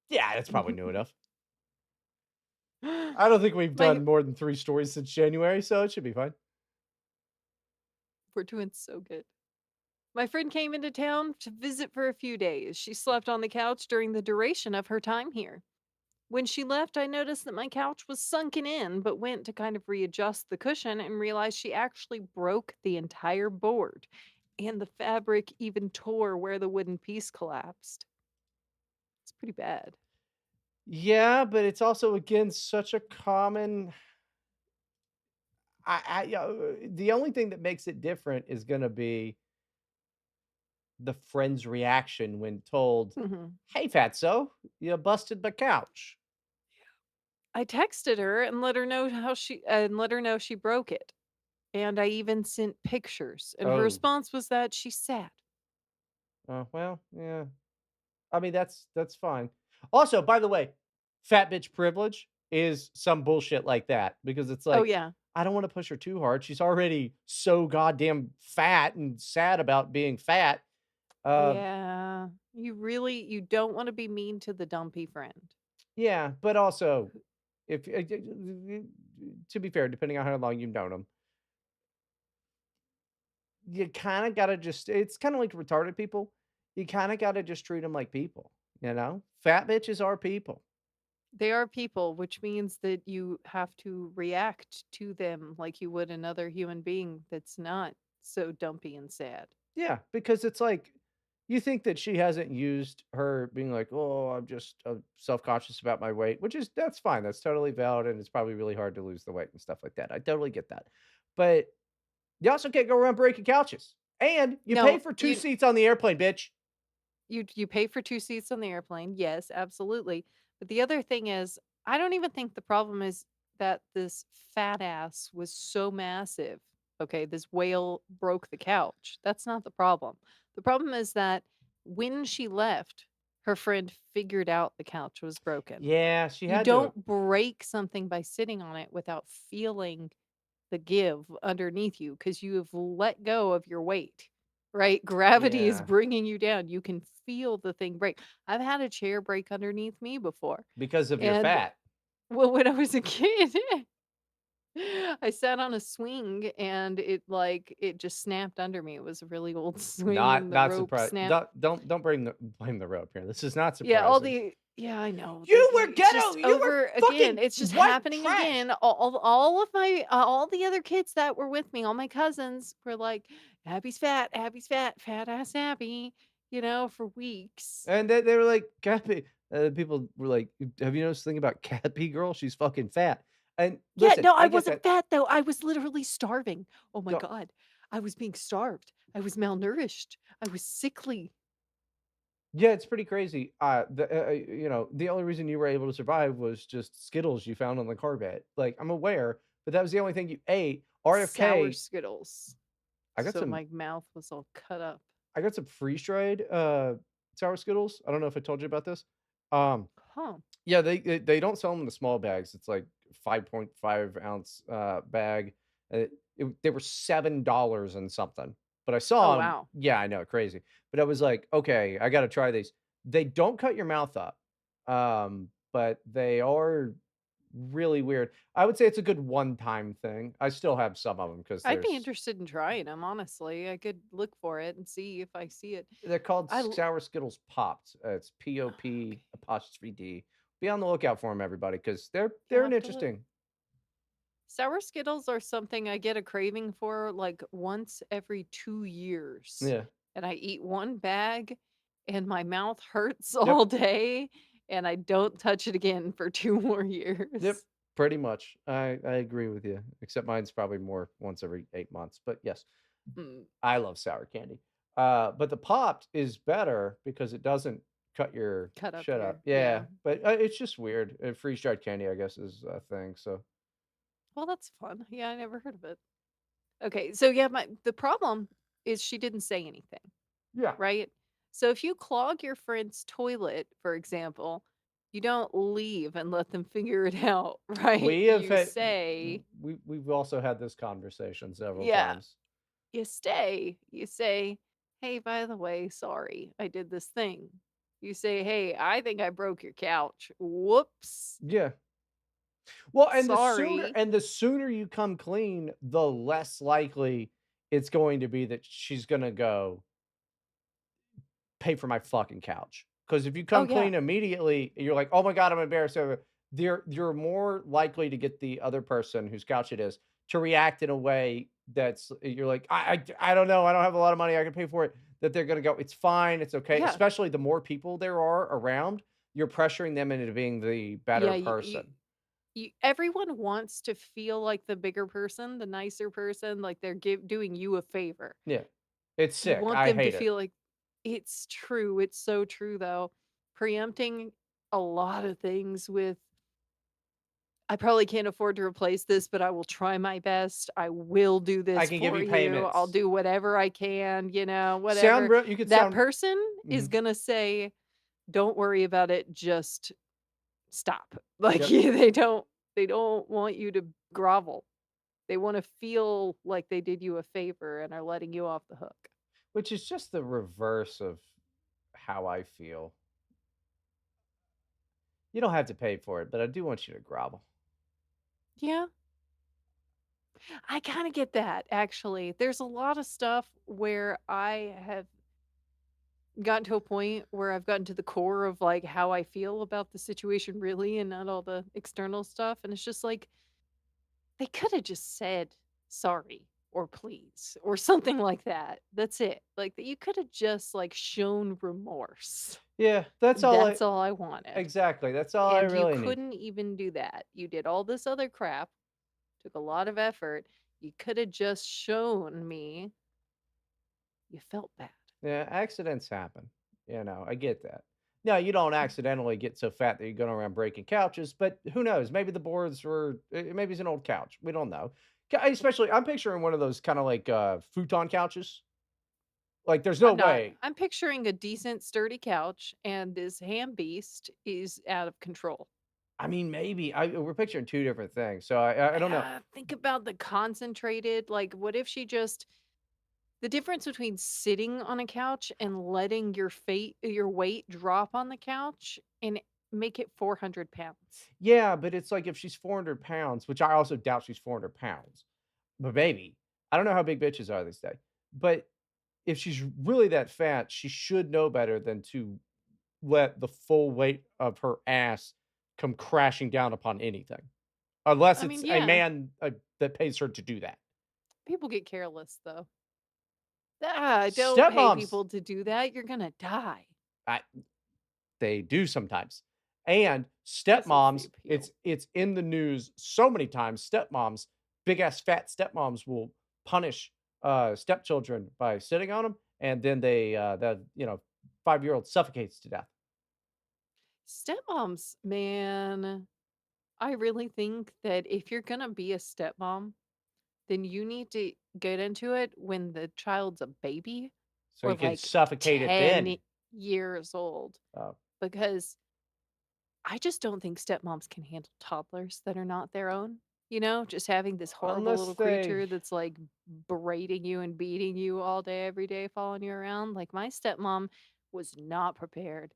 yeah, that's probably new enough. I don't think we've My done more than 3 stories since January, so it should be fine. we're doing so good. My friend came into town to visit for a few days. She slept on the couch during the duration of her time here. When she left, I noticed that my couch was sunken in, but went to kind of readjust the cushion and realized she actually broke the entire board. And the fabric even tore where the wooden piece collapsed. It's pretty bad. Yeah, but it's also, again, such a common the only thing that makes it different is gonna be the friend's reaction when told, Mhm. "Hey, fatso, you busted my couch." I texted her and let her know she broke it. And I even sent pictures. And her Oh, response was that she's sad. Well, yeah. I mean, that's fine. Also, by the way, fat bitch privilege is some bullshit like that because it's Oh, like, yeah. I don't wanna push her too hard. She's already so goddamn fat and sad about being fat. Uh, Yeah. You don't wanna be mean to the dumpy friend. yeah, but also, if to be fair, depending on how long you've known them, you kinda gotta just it's kinda like retarded people. You kinda gotta just treat them like people, you know? Fat bitches are people. They are people, which means that you have to react to them like you would another human being that's not so dumpy and sad. Yeah, because it's like, you think that she hasn't used her being like, "Oh, I'm just, self-conscious about my weight," which is that's fine, that's totally valid, and it's probably really hard to lose the weight and stuff like that. I totally get that. But you also can't go around breaking couches, and you pay No, for 2 you seats on the airplane, bitch. you pay for 2 seats on the airplane, yes, absolutely, but the other thing is, I don't even think the problem is that this fat ass was so massive, okay, this whale broke the couch, that's not the problem. The problem is that when she left, her friend figured out the couch was broken. Yeah, she You had to don't break something by sitting on it without feeling the give underneath you because you have let go of your weight, right? Gravity is yeah, bringing you down. You can feel the thing break. I've had a chair break underneath me before. because of your And fat. well, when I was a kid, I sat on a swing and it just snapped under me. It was a really old swing and the Not rope surprised. snapped. Don't bring the blame the rope here. This is not Yeah, all surprising. the yeah, I know. You were It's ghetto, just you over were again. fucking It's just white happening trash. again. All of my all the other kids that were with me, all my cousins were like, Abby's fat, fat ass Abby, for weeks. And they were like, "Cappy" people were like, "Have you noticed the thing about Cappy girl? She's fucking fat." And Yeah, listen, no, I I get wasn't that. fat though. I was literally starving. Oh my No, god. I was being starved. I was malnourished. I was sickly. yeah, it's pretty crazy. The only reason you were able to survive was just Skittles you found on the car bed. Like, I'm aware, but that was the only thing you ate. Sour RFK, Skittles. I got So some my mouth was all cut up. I got some freeze-dried, sour Skittles. I don't know if I told you about this. Um Huh. Yeah, they don't sell them in the small bags. It's like 5.5 ounce, bag. They were $7 and something, but I Oh saw them. wow. Yeah, I know, crazy. But I was like, "Okay, I gotta try these." They don't cut your mouth up, but they are really weird. I would say it's a good one-time thing. I still have some of them because I'd be interested in trying them, honestly. I could look for it and see if I see it. they're called I l Sour Skittles Pops. It's Okay, P-O-P apostrophe D. Be on the lookout for them, everybody, because they're you'll an have to look. interesting. Sour Skittles are something I get a craving for, like, once every 2 years, Yeah. and I eat 1 bag, and my mouth hurts Yep. all day, and I don't touch it again for 2 more Yep. years. Pretty much. I agree with you, except mine's probably more once every 8 months, but yes, Mm, I love sour candy. But the Popped is better because it doesn't cut your cut up shit up. here, yeah. Yeah, but, it's just weird. Freeze-dried candy, I guess, is a thing, so Well, that's fun. Yeah, I never heard of it. Okay, so, yeah, my the problem is she didn't say anything. yeah. Right? So if you clog your friend's toilet, for example, you don't leave and let them figure it out, right? We have You had say, we've also had this conversation several yeah, times. you stay. You say, hey, by the way, sorry, I did this thing. You say, hey, I think I broke your couch. Whoops. Yeah. Well, Sorry. and the sooner you come clean, the less likely it's going to be that she's gonna go pay for my fucking couch. Because if you Oh, come yeah. clean immediately, you're like, "Oh my god, I'm embarrassed." You're more likely to get the other person whose couch it is to react in a way that's you're like, I don't know. I don't have a lot of money. I can pay for it." That they're gonna go, "It's fine. It's okay." Yeah. Especially the more people there are around, you're pressuring them into being the better Yeah. person. Everyone wants to feel like the bigger person, the nicer person, like they're doing you a favor. Yeah. It's You sick. want I them to hate it. feel like it's true, it's so true, though. Preempting a lot of things with I probably can't afford to replace this, but I will try my best. I will do I this can give for you you. I'll payments. do whatever I can, Sound whatever. real you could That sound person is mhm, gonna say, "Don't worry about it, just stop." Like, yep, yeah, they don't want you to grovel. They wanna feel like they did you a favor and are letting you off the hook. which is just the reverse of how I feel. You don't have to pay for it, but I do want you to grovel. Yeah, I kinda get that, actually. There's a lot of stuff where I have gotten to a point where I've gotten to the core of, like, how I feel about the situation really and not all the external stuff, and it's just like, they coulda just said, "Sorry," or "Please," or something like that. That's it. Like, you coulda just, like, shown remorse. Yeah, that's all I That's all I wanted. exactly, that's all I And you really need. couldn't even do that. You did all this other crap, took a lot of effort. You coulda just shown me you felt bad. Yeah, accidents happen. I get that. No, you don't accidentally get so fat that you're going around breaking couches, but who knows? Maybe the boards were, maybe it's an old couch. We don't know. Especially, I'm picturing one of those kind of like futon couches. Like, there's no I'm not. way. I'm picturing a decent, sturdy couch, and this ham beast is out of control. I mean, maybe we're picturing two different things. So I don't know. Think about the concentrated, like, what if she just the difference between sitting on a couch and letting your weight drop on the couch and make it 400 pounds. Yeah, but it's like if she's 400 pounds, which I also doubt she's 400 pounds, but maybe. I don't know how big bitches are these days. But if she's really that fat, she should know better than to let the full weight of her ass come crashing down upon anything, unless I it's mean, a yeah, man, that pays her to do that. people get careless, though. Don't pay Stepmoms, people to do that. You're gonna die. I they do sometimes. And Guess it's the stepmoms, appeal. it's in the news so many times, stepmoms, big ass fat stepmoms will punish, stepchildren by sitting on them, and then the 5-year-old suffocates to death. Stepmoms, man, I really think that if you're gonna be a stepmom, then you need to get into it when the child's a baby So or you can like suffocate it 10 then. years old Uh, because I just don't think stepmoms can handle toddlers that are not their own. Just having this horrible unless little they creature that's like berating you and beating you all day, every day, following you around. Like my stepmom was not prepared.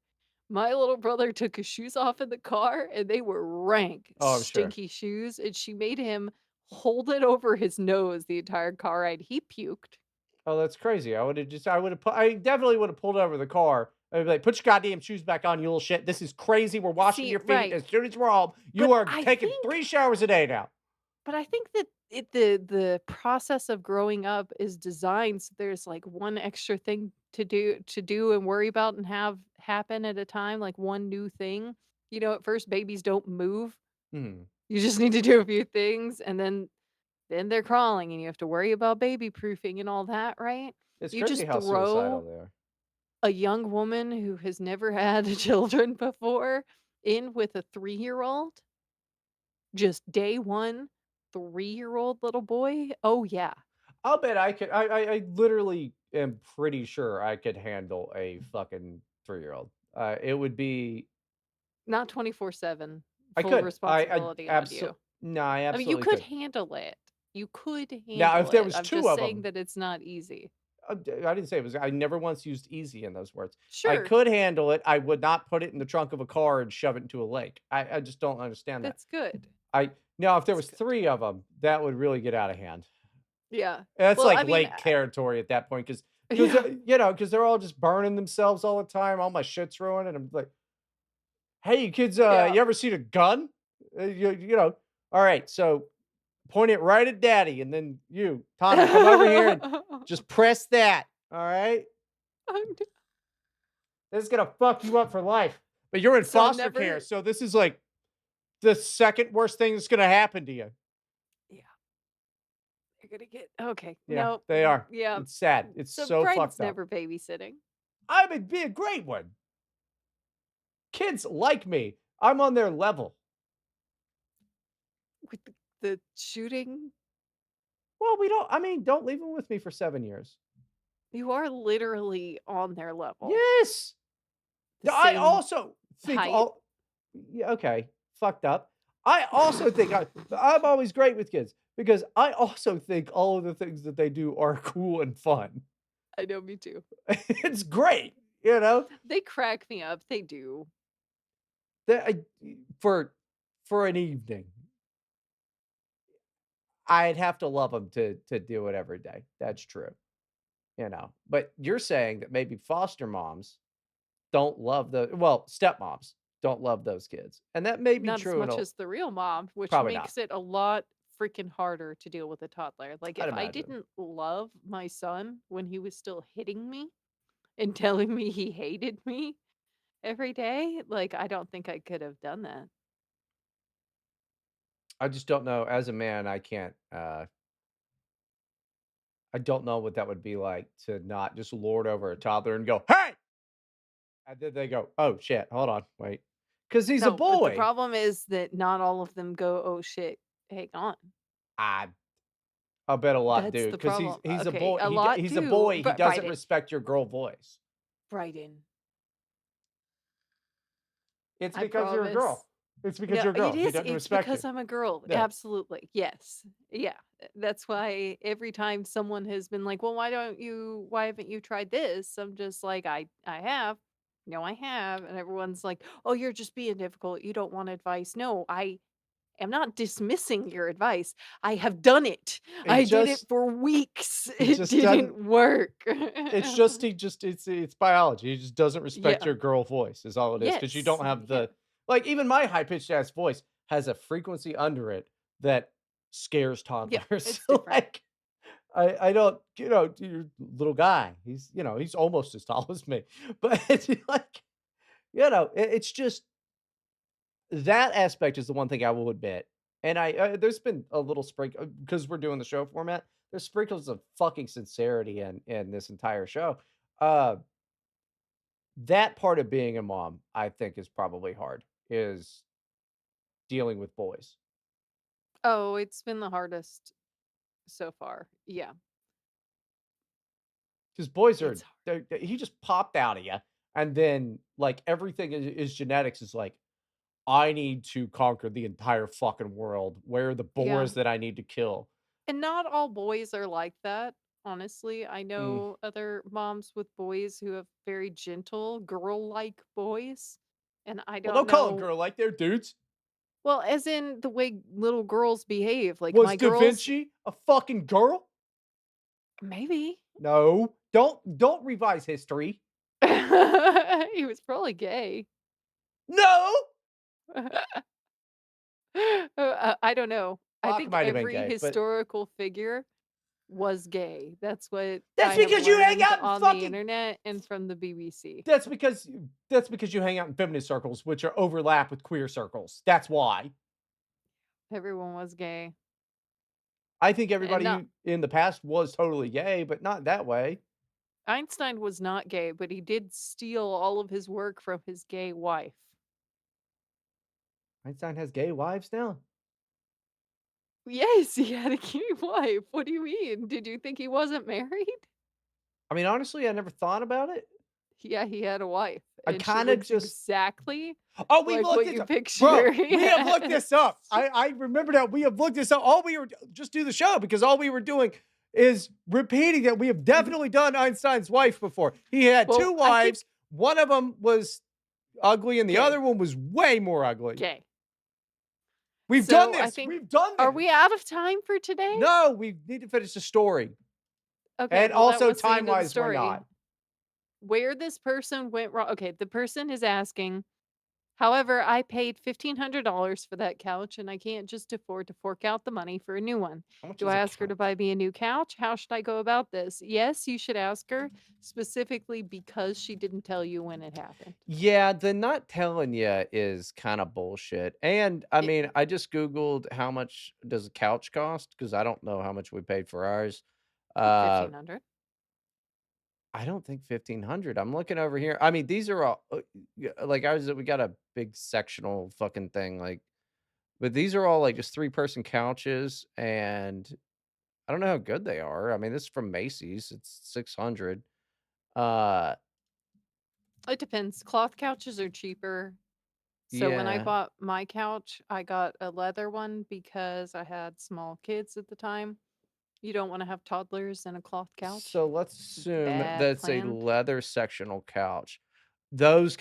My little brother took his shoes off in the car and they were rank, oh, I'm sure. stinky shoes. And she made him hold it over his nose the entire car ride. He puked. Oh, that's crazy. I definitely would have pulled over the car. I'd be like, "Put your goddamn shoes back on, you little shit. This is crazy. We're washing See, your feet right. as soon as we're home. You But are I taking think 3 showers a day now." But I think that the process of growing up is designed so there's, like, one extra thing to do and worry about and have happen at a time, like, one new thing. At first, babies don't move. Mhm. You just need to do a few things, and then they're crawling, and you have to worry about baby proofing and all that, right? It's You crazy just how suicidal throw they are. a young woman who has never had children before in with a three-year-old, just day 1, three-year-old little boy? Oh, yeah. I'll bet I could I literally am pretty sure I could handle a fucking 3-year-old. It would be Not 24/7, I full could. I responsibility on absolutely you. no, I I mean, you absolutely could could. handle it. You could Now, if handle there it. was I'm 2 just of saying them. that it's not easy. I didn't say it was I never once used easy in those words. I Sure, could handle it, I would not put it in the trunk of a car and shove it into a lake. I just don't understand that. that's good. I Now if there That's was good. 3 of them, that would really get out of hand. Yeah. That's Well, like I mean, lake territory at that point, because yeah, because they're all just burning themselves all the time, all my shit's ruined, and I'm like, "Hey, you kids, yeah. you ever seen a gun?" "Alright, so point it right at daddy, and then you, Tommy, come over here and just press that, alright? I'm d This is gonna fuck you up for life." But you're in so foster care, never so this is, like, the second worst thing that's gonna happen to you. yeah, you're gonna get okay, Yeah, no, they are. yeah. It's sad. It's So so Bryden's fucked up. never babysitting. I would be a great one. Kids like me. I'm on their level. with the shooting, Well, we don't I mean, don't leave him with me for 7 years. you are literally on their level, Yes! the I same also think height. all yeah, okay, fucked up. I also think I'm always great with kids because I also think all of the things that they do are cool and fun. I know, me too. It's great, you know? They crack me up, they do. That I for for an evening, I'd have to love them to do it every day. That's true, you know? But you're saying that maybe foster moms don't love stepmoms don't love those kids, and that may be Not as true in much a as the real mom, which probably not. makes it a lot freaking harder to deal with a toddler. Like, I'd if I imagine. didn't love my son when he was still hitting me and telling me he hated me every day, like, I don't think I could have done that. I just don't know. As a man, I don't know what that would be like to not just lord over a toddler and go, "Hey!" And then they go, "Oh, shit. Hold on. Wait, because he's a No, but the boy." problem is that not all of them go, "Oh, shit, hang on." I I bet a lot That's do the because problem. he's a Okay, boy. a lot He's a do, boy. He but doesn't Bryden, respect your girl voice. Bryden, It's I because you're a girl. promise. It's because No, you're a girl. He doesn't it's respect because you. I'm a girl, Yeah. absolutely, yes. Yeah, that's why every time someone has been like, "Well, why haven't you tried this?" I'm just like, "I have. No, I have." And everyone's like, "Oh, you're just being difficult, you don't want advice." No, I am not dismissing your advice. I have done it. He I did it just for weeks. he It just doesn't didn't work. it's biology. He just doesn't respect Yeah. your girl voice is all it is because you Yes. don't have Yeah. the like, even my high pitched ass voice has a frequency under it that scares Yeah, toddlers. it's different. Like, I don't you're little guy. He's almost as tall as me. But it's like, it's just that aspect is the one thing I will admit. And there's been a little sprinkle because we're doing the show format. There's sprinkles of fucking sincerity in this entire show. Uh That part of being a mom, I think, is probably hard, is dealing with boys. Oh, it's been the hardest so far. Yeah, Because boys it's are hard. he just popped out of you, and then, like, everything is genetics is like, "I need to conquer the entire fucking world. Where are the Yeah. boars that I need to kill?" And not all boys are like that. Honestly, I Mm. know other moms with boys who have very gentle, girl-like boys. And I Well, don't don't call a know, girl like they're dudes. well, as in the way little girls behave. Like Was my Da girls, Vinci a fucking girl? maybe. No. Don't revise history. He was probably gay. No! I don't know. I Bach think might have been every gay, but historical figure was gay. That's what that's I have because you hang learned out in on the fucking internet and from the BBC. That's because you hang out in feminist circles, which are overlap with queer circles. That's why. Everyone was gay. I think And everybody not who in the past was totally gay, but not that way. Einstein was not gay, but he did steal all of his work from his gay wife. Einstein has gay wives now. Yes, he had a gay wife. What do you mean? Did you think he wasn't married? I mean, honestly, I never thought about it. Yeah, he had a wife, I and she kind of looks just exactly oh, we've like looked what this you up, picture. bro. We have looked this up. Yes. I remember that we have looked this up. All we were just do the show because all we were doing is repeating that we have Mhm. definitely done Einstein's wife before. He had two Well, I think wives. One of them was ugly, and the gay. other one was way more ugly. Gay. We've done So I this. think, We've done are we this. out of time for today? No, we need to finish the story. Okay, And well, that also was the end of the time-wise, we're story. not. Where this person went wrong. Okay, the person is asking, however, I paid $1,500 for that couch and I can't just afford to fork out the money for a new one. How much Do is I a ask her to buy couch? me a new couch? How should I go about this? Yes, you should ask her specifically because she didn't tell you when it happened. Yeah, the not telling you is kinda bullshit, and, I It mean, I just Googled how much does a couch cost because I don't know how much we paid for ours. like Uh, 1,500. I don't think 1,500. I'm looking over here. I mean, these are all, like, ours we got a big sectional fucking thing, like, but these are all, like, just three-person couches, and I don't know how good they are. I mean, this is from Macy's, it's 600. Uh, It depends. Cloth couches are cheaper. So when I yeah. bought my couch, I got a leather one because I had small kids at the time. You don't wanna have toddlers in a cloth couch. So let's assume Bad that's a plan. leather sectional couch. Those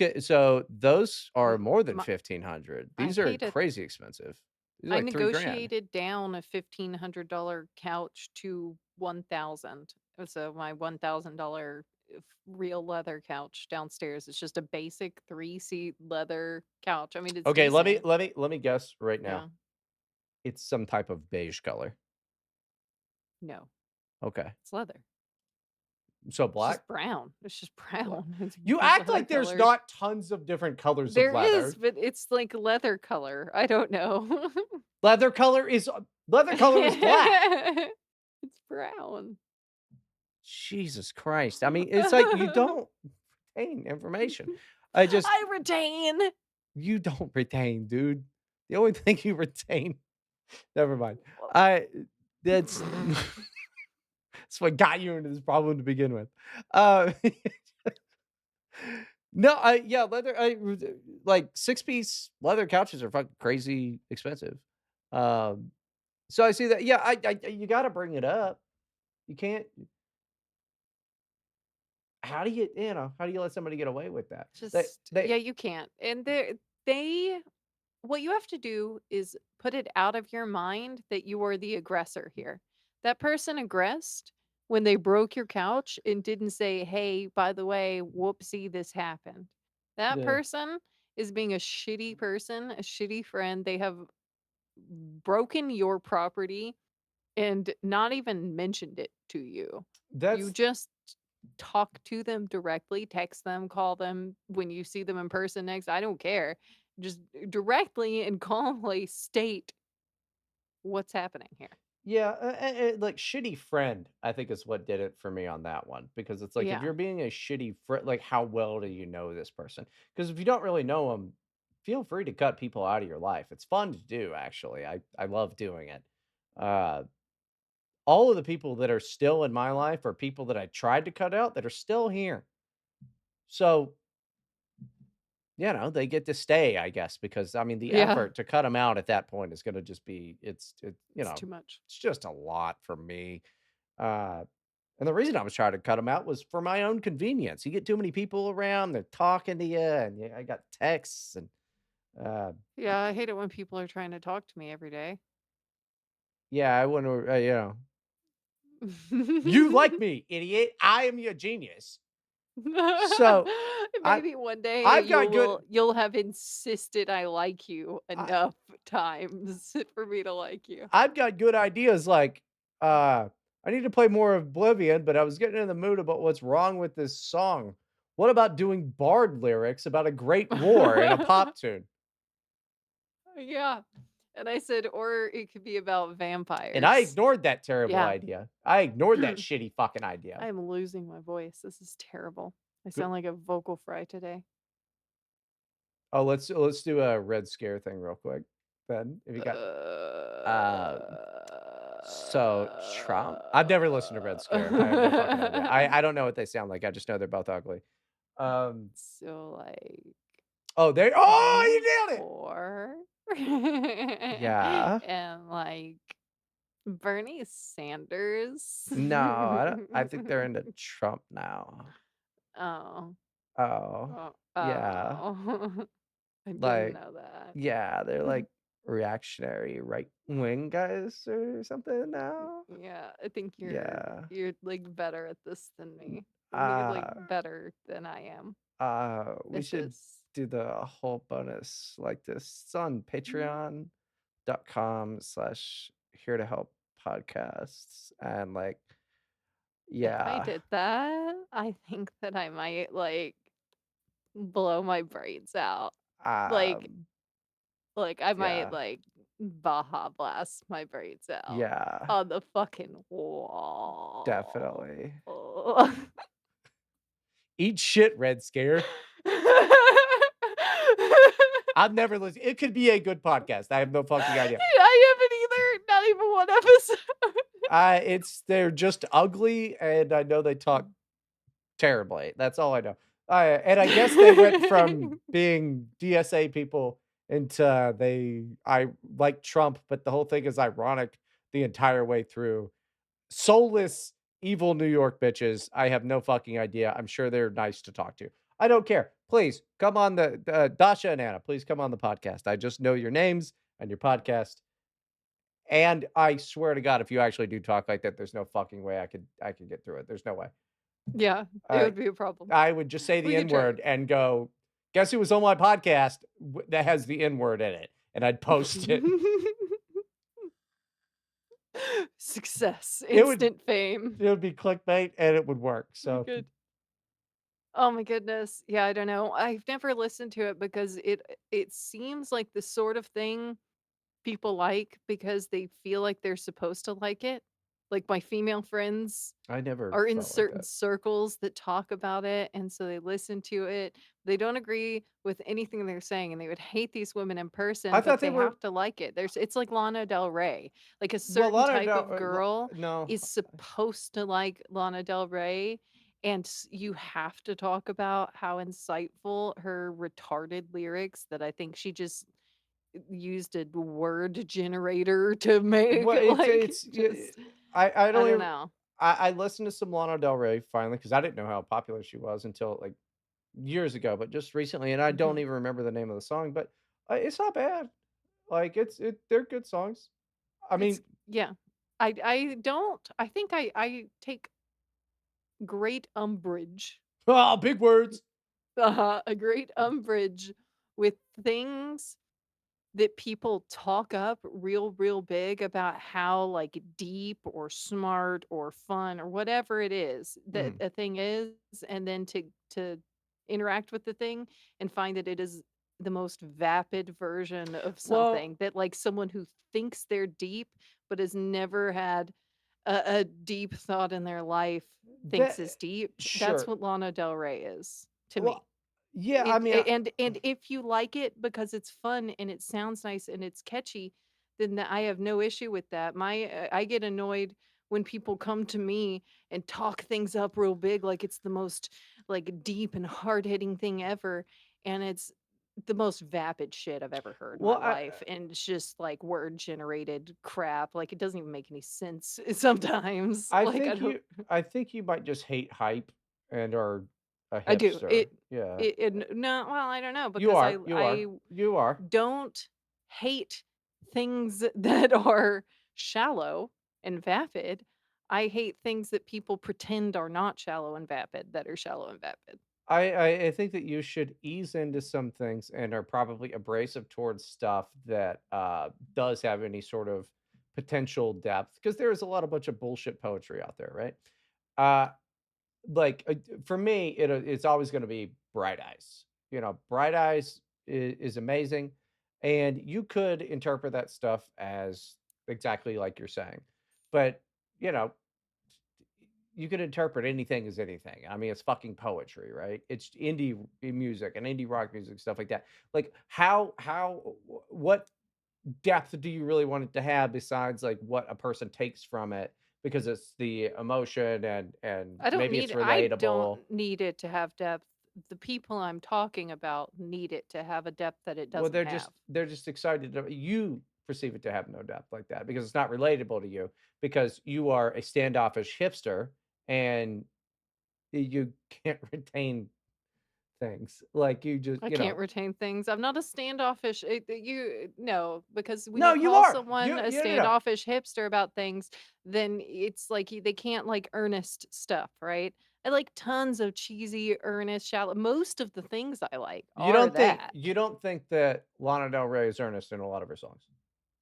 are M more than my 1,500. I These are paid a crazy expensive. These are I like 3 grand. negotiated down a $1,500 couch to 1,000. So my $1,000 real leather couch downstairs. It's just a basic 3-seat leather couch. I mean, it's Okay, decent. let me guess right now. Yeah. It's some type of beige color. No, Okay. it's leather. So It's black? just brown. It's just Black. brown. It's You act leather like there's colors. not tons of different colors of There is, leather. but it's like leather color. I don't know. Leather color is black. It's brown. Jesus Christ. I mean, it's like you don't retain information. I just I retain. You don't retain, dude. The only thing you retain never mind. Well, I that's that's what got you into this problem to begin with. Uh, no, I yeah, leather like six-piece leather couches are fucking crazy expensive. Um, so I see that. Yeah, you gotta bring it up. You can't how do how do you let somebody get away with that? just yeah, you can't. And they what you have to do is put it out of your mind that you are the aggressor here. That person aggressed when they broke your couch and didn't say, "Hey, by the way, whoopsie, this happened." That the person is being a shitty person, a shitty friend. They have broken your property and not even mentioned it to you. You that's just talk to them directly, text them, call them when you see them in person next. I don't care. Just directly and calmly state what's happening here. Yeah, like shitty friend, I think is what did it for me on that one because it's like if Yeah. you're being a shitty friend, like how well do you know this person? Because if you don't really know them, feel free to cut people out of your life. It's fun to do, actually. I love doing it. Uh, all of the people that are still in my life are people that I tried to cut out that are still here. So they get to stay, I guess, because I mean the Yeah. effort to cut them out at that point is going to just be It's too much. it's just a lot for me. Uh, and the reason I was trying to cut them out was for my own convenience. You get too many people around, they're talking to you, and I got texts and uh, Yeah, I hate it when people are trying to talk to me every day. yeah, I wouldn't. You like me, idiot. I am your genius. So I Maybe one day I've got good. you'll have insisted I like you I, enough times for me to like you. I've got good ideas. Like I need to play more of Oblivion, but I was getting in the mood about what's wrong with this song. What about doing bard lyrics about a great war in a pop tune? Yeah. And I said, or it could be about And I vampires. ignored that terrible Yeah. idea. I ignored that shitty fucking idea. I am losing my voice. This is terrible. I Good. sound like a vocal fry today. Oh, let's do a red scare thing real quick. Then if you got um so Trump. I've never listened to Red Scare. I have no fucking idea. I don't know what they sound like. I just know they're both ugly. Um So, like, you nailed it. poor. Yeah. And, like, Bernie Sanders. No, I think they're into Trump now. Oh. Oh. Oh. Yeah. Oh. I didn't Like know that. yeah, they're like reactionary right wing guys or something now. Yeah, I think Yeah. you're, like, better at this than me. I think you're, like, Uh better than I am we at should this. do the whole bonus like this. It's on patreon.com/slash here to help podcasts and like If I yeah. did that, I think that I might, like, blow my brains out. Like Um I might, yeah. like, Baja blast my brains out Yeah. on the fucking wall. Definitely. Eat shit, Red Scare. I've never listened it could be a good podcast, I have no fucking idea. I haven't either, not even one episode. It's they're just ugly, and I know they talk terribly, that's all I know. And I guess they went from being DSA people into I like Trump, but the whole thing is ironic the entire way through. Soulless, evil New York bitches. I have no fucking idea. I'm sure they're nice to talk to. I don't care. Please come on Dasha and Anna. Please come on the podcast. I just know your names and your podcast. And I swear to God, if you actually do talk like that, there's no fucking way I could get through it. There's no way. Yeah, it Uh, would be a problem. I would just say We the could N try. word and go, guess who was on my podcast that has the N word in it, and I'd post it. Success, It would instant fame. it would be clickbait and it would work. We So could. Oh my goodness. Yeah, I don't know. I've never listened to it because it seems like the sort of thing people like because they feel like they're supposed to like it. Like my female friends I never are in felt like certain that. circles that talk about it, and so they listen to it. They don't agree with anything they're saying, and they would hate these women in I person, but thought they they were have to like it. It's like Lana Del Rey. Like a well, certain Lana type Del of girl no. is supposed to like Lana Del Rey, and you have to talk about how insightful her retarded lyrics that I think she just used a word generator to make, Well, like, it's yeah, just I I don't don't even know. I listened to some Lana Del Rey finally because I didn't know how popular she was until, like, years ago, but just recently, and I don't Mhm. even remember the name of the song, but, it's not bad. Like, they're good songs. I It's mean yeah. I don't I think I take great umbrage, ah, big words. a great umbrage with things that people talk up real big about how, like, deep or smart or fun or whatever it is that Mhm. a thing is, and then to interact with the thing and find that it is the most vapid version of Well, something that, like, someone who thinks they're deep but has never had a deep thought in their life thinks that is deep. That's sure. what Lana Del Rey is to me. Well, yeah, I mean, And if you like it because it's fun and it sounds nice and it's catchy, then I have no issue with that. I get annoyed when people come to me and talk things up real big like it's the most, like, deep and hard-hitting thing ever, and it's the most vapid shit I've ever heard in my well, life, and it's just, like, word-generated crap, like, it doesn't even make any sense sometimes, I like, I think don't you I think you might just hate hype and are a I do. hipster. Yeah. No, well, I don't know You because are, you I are, you are. don't hate things that are shallow and vapid. I hate things that people pretend are not shallow and vapid that are shallow and vapid. I think that you should ease into some things and are probably abrasive towards stuff that, does have any sort of potential depth because there is a lot of bunch of bullshit poetry out there, right? Uh, like, for me, it's always gonna be Bright Eyes. You know, Bright Eyes is amazing, and you could interpret that stuff as exactly like you're saying. But, you know, you could interpret anything as anything. I mean, it's fucking poetry, right? It's indie music and indie rock music, stuff like that. Like, what depth do you really want it to have besides like what a person takes from it? Because it's the emotion and maybe it's I relatable. don't need it to have depth. The people I'm talking about need it to have a depth that it Well, doesn't have. they're just excited. You perceive it to have no depth like that because it's not relatable to you because you are a standoffish hipster and you can't retain things like you just I you can't know. retain things. I'm not a standoffish you no, because when No, you you call are. someone a No. standoffish hipster about things, then it's like they can't like earnest stuff, right? I like tons of cheesy, earnest, shallow. Most of the things I like are that. You don't think that Lana Del Rey is earnest in a lot of her songs?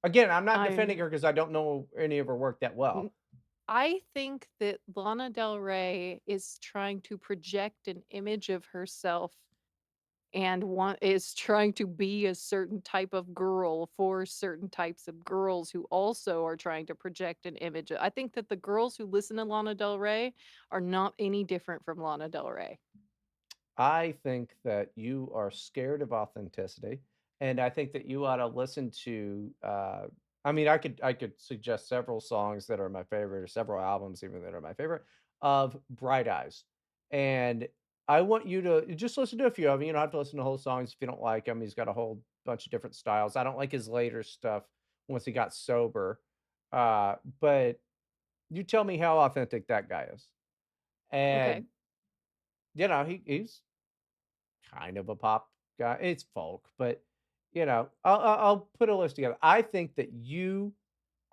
Again, I'm not defending I'm her because I don't know any of her work that well. n- I think that Lana Del Rey is trying to project an image of herself and one is trying to be a certain type of girl for certain types of girls who also are trying to project an image. I think that the girls who listen to Lana Del Rey are not any different from Lana Del Rey. I think that you are scared of authenticity and I think that you ought to listen to, I mean, I could suggest several songs that are my favorite or several albums even that are my favorite of Bright Eyes, and I want you to just listen to a few of them. You don't have to listen to whole songs if you don't like him. He's got a whole bunch of different styles. I don't like his later stuff once he got sober, but you tell me how authentic that guy is. Okay. And, he's kind of a pop guy. It's folk, but, I'll put a list together. I think that you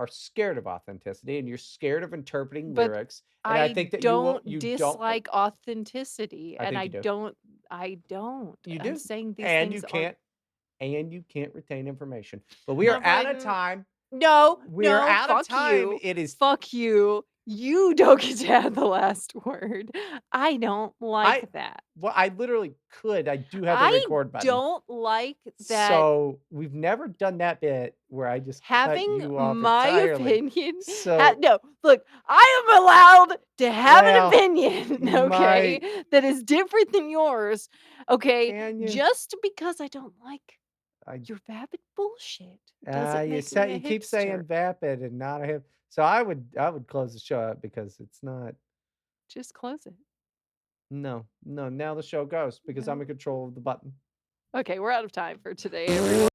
are scared of authenticity and you're scared of interpreting But lyrics, and I I think that don't you don't like dislike authenticity, I and think you do. I don't. You I'm do, saying these and things aren't. you can't retain information. But we are No, out of Bryden. time. No, We're no, out of fuck time. you. It is Fuck you. You don't get to have the last word. I don't I like that. well, I literally could. I do have the I record button. don't like that So, we've never done that bit where I just cut having you off my entirely. opinion So, no, look, I am allowed to have an well, opinion, okay, my that is different than yours, okay? can you? Just because I don't like I your vapid bullshit doesn't you make me say a you keep hipster. saying vapid and not a hip. So I would close the show up because it's not. Just close it. No, no, now the show goes because I'm No. in control of the button. Okay, we're out of time for today, everyone.